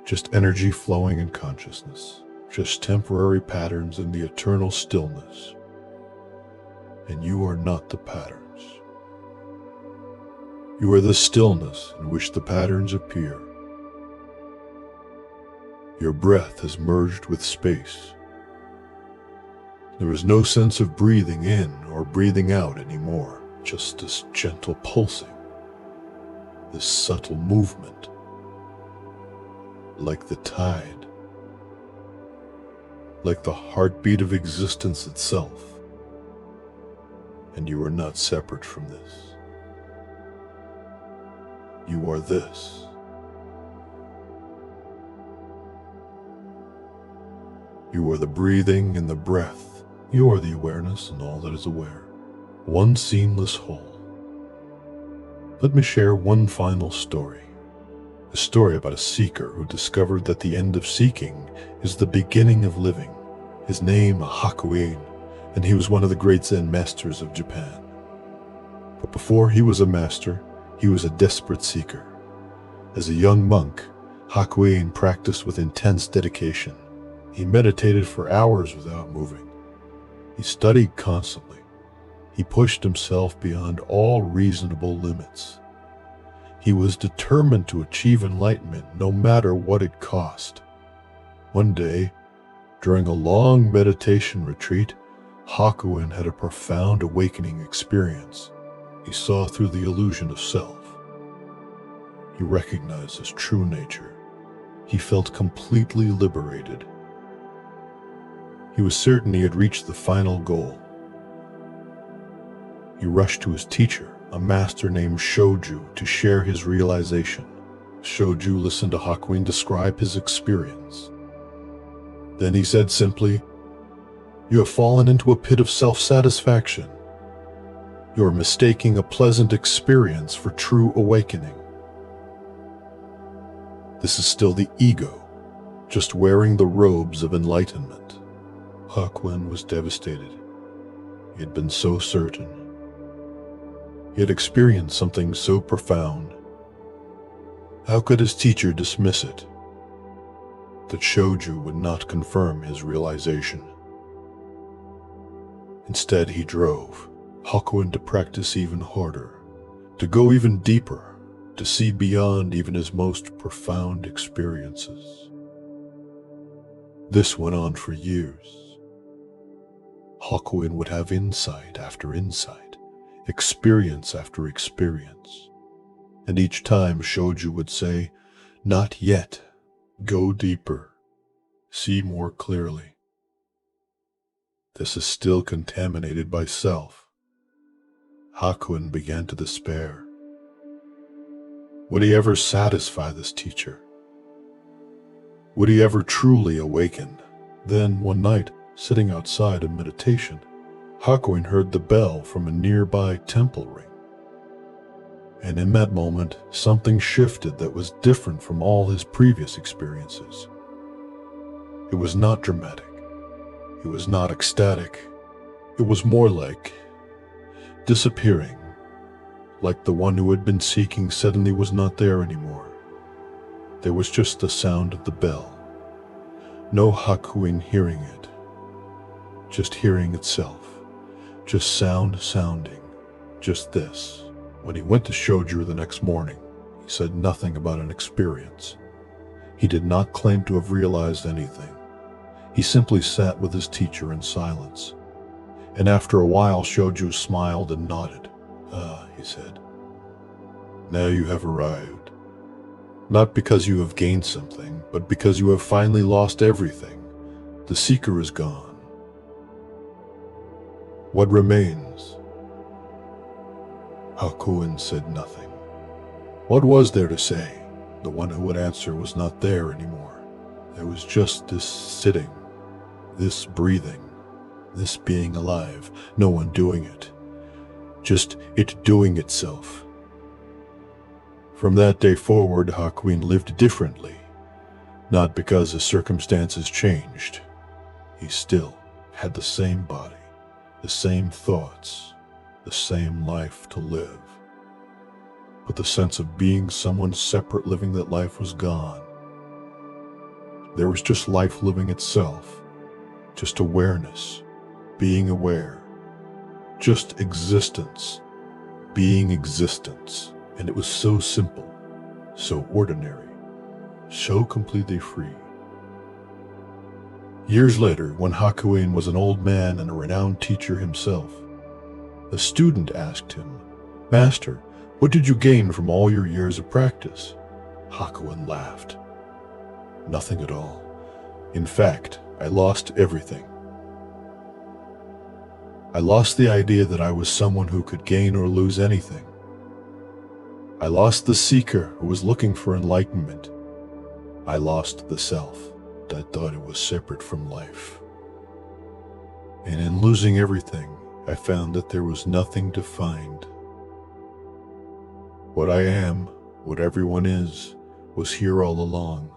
Just energy flowing in consciousness. Just temporary patterns in the eternal stillness. And you are not the patterns. You are the stillness in which the patterns appear. Your breath has merged with space. There is no sense of breathing in or breathing out anymore, just this gentle pulsing, this subtle movement, like the tide, like the heartbeat of existence itself. And you are not separate from this. You are this. You are the breathing and the breath. You are the awareness and all that is aware. One seamless whole. Let me share one final story. A story about a seeker who discovered that the end of seeking is the beginning of living. His name, Hakuin, and he was one of the great Zen masters of Japan. But before he was a master, he was a desperate seeker. As a young monk, Hakuin practiced with intense dedication. He meditated for hours without moving. He studied constantly. He pushed himself beyond all reasonable limits. He was determined to achieve enlightenment no matter what it cost. One day, during a long meditation retreat, Hakuin had a profound awakening experience. He saw through the illusion of self. He recognized his true nature. He felt completely liberated. He was certain he had reached the final goal. He rushed to his teacher, a master named Shoju, to share his realization. Shoju listened to Hakuin describe his experience. Then he said simply, "You have fallen into a pit of self-satisfaction. You are mistaking a pleasant experience for true awakening. This is still the ego, just wearing the robes of enlightenment." Hakuin was devastated. He had been so certain. He had experienced something so profound. How could his teacher dismiss it? That Shoju would not confirm his realization. Instead, he drove Hakuin to practice even harder, to go even deeper, to see beyond even his most profound experiences. This went on for years. Hakuin would have insight after insight, experience after experience. And each time Shoju would say, "Not yet. Go deeper. See more clearly. This is still contaminated by self." Hakuin began to despair. Would he ever satisfy this teacher? Would he ever truly awaken? Then, one night, sitting outside in meditation, Hakuin heard the bell from a nearby temple ring. And in that moment, something shifted that was different from all his previous experiences. It was not dramatic. It was not ecstatic. It was more like disappearing, like the one who had been seeking suddenly was not there anymore. There was just the sound of the bell. No Hakuin hearing it. Just hearing itself. Just sound sounding. Just this. When he went to Shoju the next morning, he said nothing about an experience. He did not claim to have realized anything. He simply sat with his teacher in silence. And after a while, Shoju smiled and nodded. "Ah," he said. "Now you have arrived. Not because you have gained something, but because you have finally lost everything. The seeker is gone. What remains?" Hakuin said nothing. What was there to say? The one who would answer was not there anymore. There was just this sitting, this breathing, this being alive, no one doing it. Just it doing itself. From that day forward, Hakuin lived differently. Not because his circumstances changed. He still had the same body, the same thoughts, the same life to live. But the sense of being someone separate living that life was gone. There was just life living itself, just awareness, being aware, just existence, being existence. And it was so simple, so ordinary, so completely free. Years later, when Hakuin was an old man and a renowned teacher himself, a student asked him, "Master, what did you gain from all your years of practice?" Hakuin laughed. "Nothing at all. In fact, I lost everything. I lost the idea that I was someone who could gain or lose anything. I lost the seeker who was looking for enlightenment. I lost the self that thought it was separate from life. And in losing everything, I found that there was nothing to find. What I am, what everyone is, was here all along.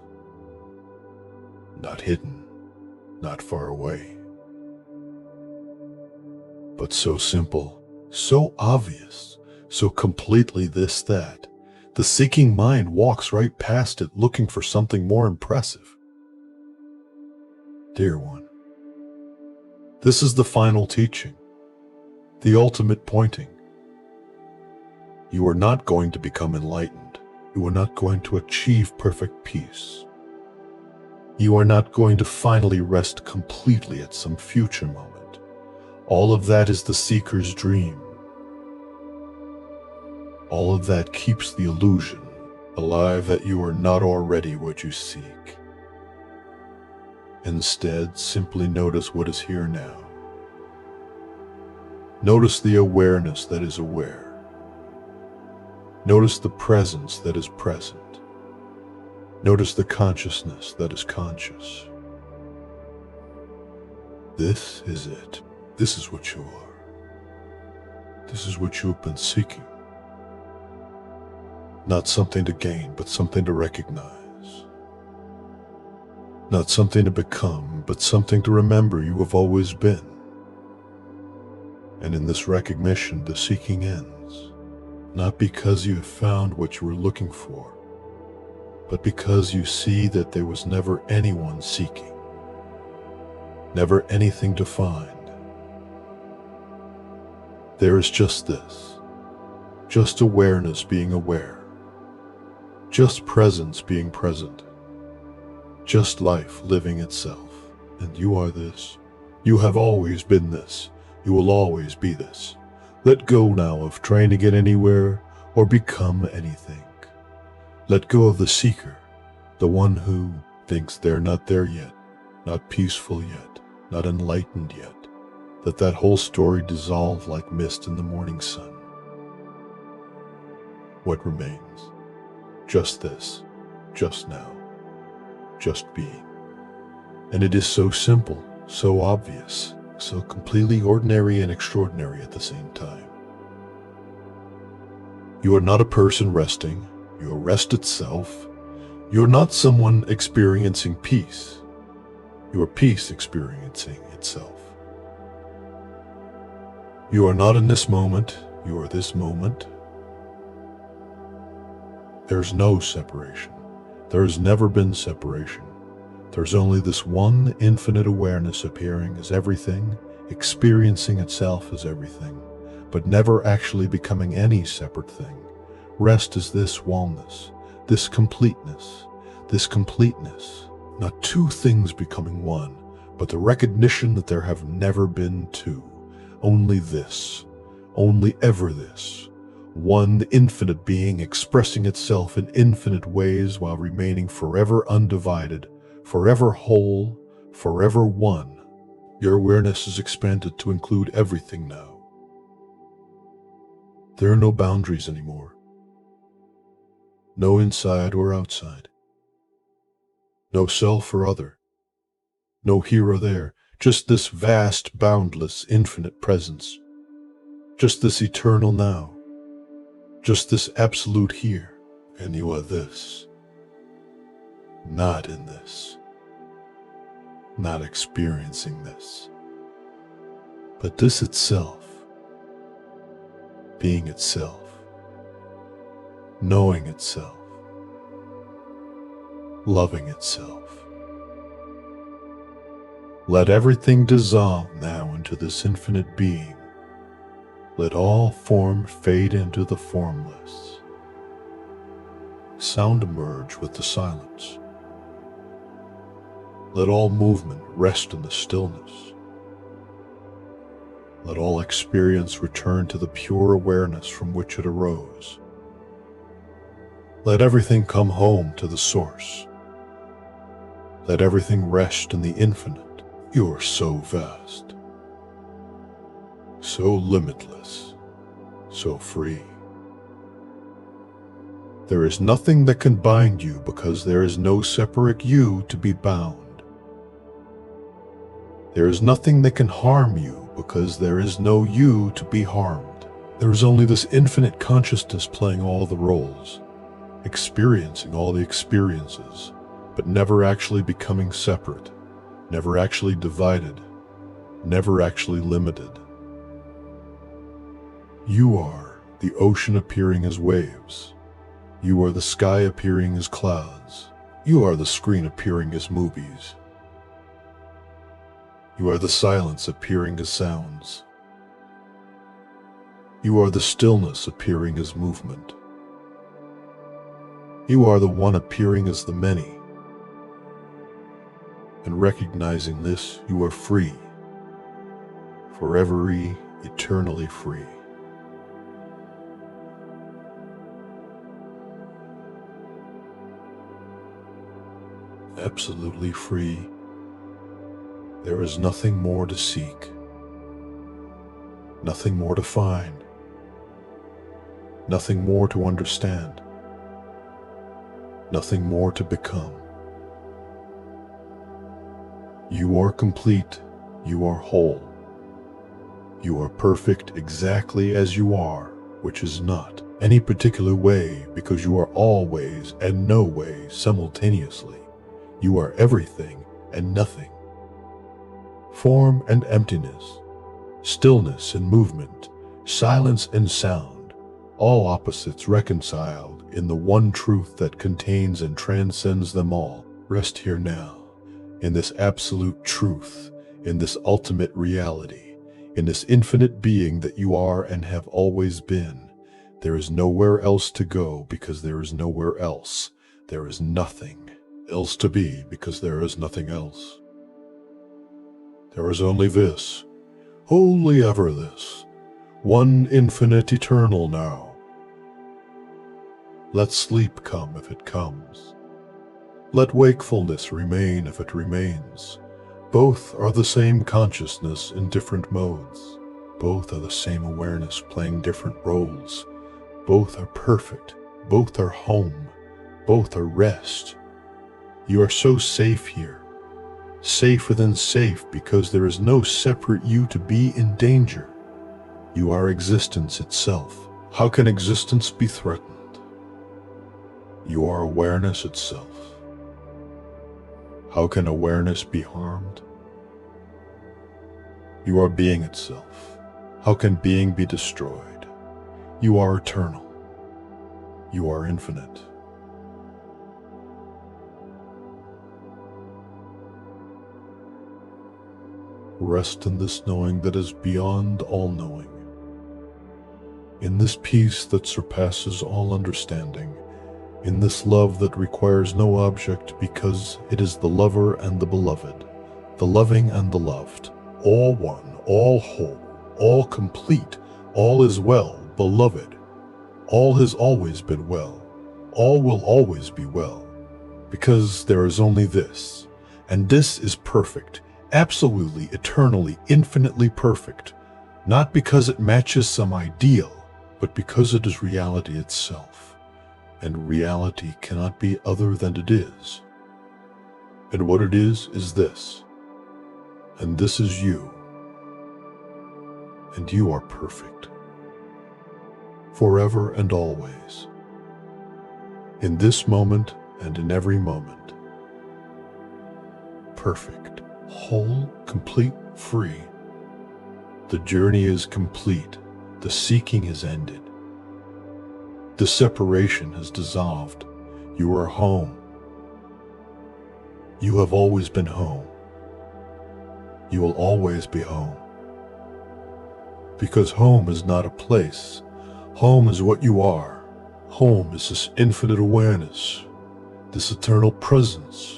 Not hidden, not far away. But so simple, so obvious, so completely this, that. The seeking mind walks right past it looking for something more impressive. Dear one, this is the final teaching, the ultimate pointing. You are not going to become enlightened. You are not going to achieve perfect peace. You are not going to finally rest completely at some future moment. All of that is the seeker's dream. All of that keeps the illusion alive that you are not already what you seek. Instead, simply notice what is here now. Notice the awareness that is aware. Notice the presence that is present. Notice the consciousness that is conscious. This is it. This is what you are. This is what you have been seeking. Not something to gain, but something to recognize. Not something to become, but something to remember you have always been. And in this recognition, the seeking ends. Not because you have found what you were looking for, but because you see that there was never anyone seeking. Never anything to find. There is just this. Just awareness being aware. Just presence being present. Just life living itself. And you are this. You have always been this. You will always be this. Let go now of trying to get anywhere or become anything. Let go of the seeker, the one who thinks they're not there yet, not peaceful yet, not enlightened yet. Let that whole story dissolve like mist in the morning sun. What remains? Just this, just now, just being. And it is so simple, so obvious, so completely ordinary and extraordinary at the same time. You are not a person resting. You are rest itself. You are not someone experiencing peace. You are peace experiencing itself. You are not in this moment. You are this moment. There's no separation. There has never been separation. There's only this one infinite awareness appearing as everything, experiencing itself as everything, but never actually becoming any separate thing. Rest is this oneness, this completeness, not two things becoming one, but the recognition that there have never been two. Only this, only ever this. One infinite being expressing itself in infinite ways while remaining forever undivided, forever whole, forever one. Your awareness is expanded to include everything now. There are no boundaries anymore. No inside or outside. No self or other. No here or there. Just this vast, boundless, infinite presence. Just this eternal now. Just this absolute here. And you are this. not in this, not experiencing this, but this itself, being itself, knowing itself, loving itself. Let everything dissolve now into this infinite being. Let all form fade into the formless. Sound emerge with the silence. Let all movement rest in the stillness. Let all experience return to the pure awareness from which it arose. Let everything come home to the source. Let everything rest in the infinite. You are so vast, so limitless, so free. There is nothing that can bind you because there is no separate you to be bound. There is nothing that can harm you because there is no you to be harmed. There is only this infinite consciousness playing all the roles, experiencing all the experiences, but never actually becoming separate, never actually divided, never actually limited. You are the ocean appearing as waves. You are the sky appearing as clouds. You are the screen appearing as movies. You are the silence appearing as sounds. You are the stillness appearing as movement. You are the one appearing as the many. And recognizing this, you are free, forever, eternally free. Absolutely free. There is nothing more to seek, nothing more to find, nothing more to understand, nothing more to become. You are complete, you are whole. You are perfect exactly as you are, which is not any particular way, because you are always and no way simultaneously. You are everything and nothing. Form and emptiness, stillness and movement, silence and sound, all opposites reconciled in the one truth that contains and transcends them all. Rest here now, in this absolute truth, in this ultimate reality, in this infinite being that you are and have always been. There is nowhere else to go because there is nowhere else. There is nothing else to be because there is nothing else. There is only this, only ever this, one infinite eternal now. Let sleep come if it comes. Let wakefulness remain if it remains. Both are the same consciousness in different modes. Both are the same awareness playing different roles. Both are perfect. Both are home. Both are rest. You are so safe here. Safer than safe because there is no separate you to be in danger. You are existence itself. How can existence be threatened? You are awareness itself. How can awareness be harmed? You are being itself. How can being be destroyed? You are eternal. You are infinite. Rest in this knowing that is beyond all knowing. In this peace that surpasses all understanding. In this love that requires no object because it is the lover and the beloved, the loving and the loved, all one, all whole, all complete, all is well, beloved. All has always been well, all will always be well, because there is only this, and this is perfect, absolutely, eternally, infinitely perfect, not because it matches some ideal, but because it is reality itself. And reality cannot be other than it is. And what it is this. And this is you. And you are perfect. Forever and always. In this moment and in every moment. perfect, whole, complete, free. The journey is complete. The seeking is ended. The separation has dissolved. You are home. You have always been home. You will always be home. Because home is not a place. Home is what you are. Home is this infinite awareness, this eternal presence,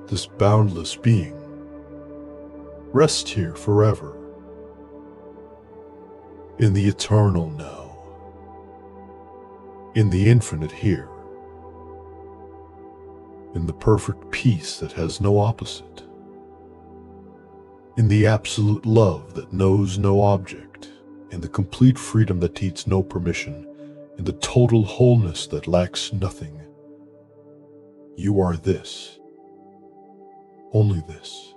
this boundless being. Rest here forever, in the eternal now, in the infinite here, in the perfect peace that has no opposite, in the absolute love that knows no object, in the complete freedom that needs no permission, in the total wholeness that lacks nothing. You are this, only this,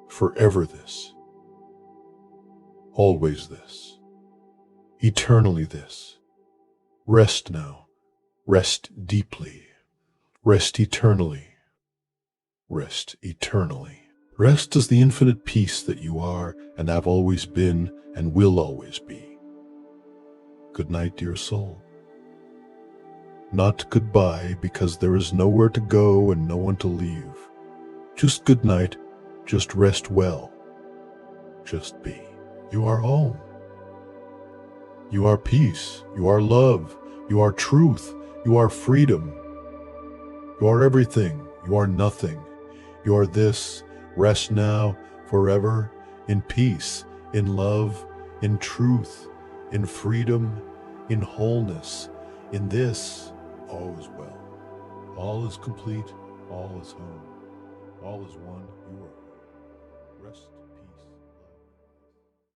forever this, always this, eternally this. Rest now, rest deeply, rest eternally, rest eternally. Rest as the infinite peace that you are and have always been and will always be. Good night, dear soul. Not goodbye, because there is nowhere to go and no one to leave. Just good night, just rest well. Just be. You are home. You are peace. You are love. You are truth. You are freedom. You are everything. You are nothing. You are this. Rest now, forever, in peace, in love, in truth, in freedom, in wholeness. In this, all is well. All is complete. All is home. All is one. You are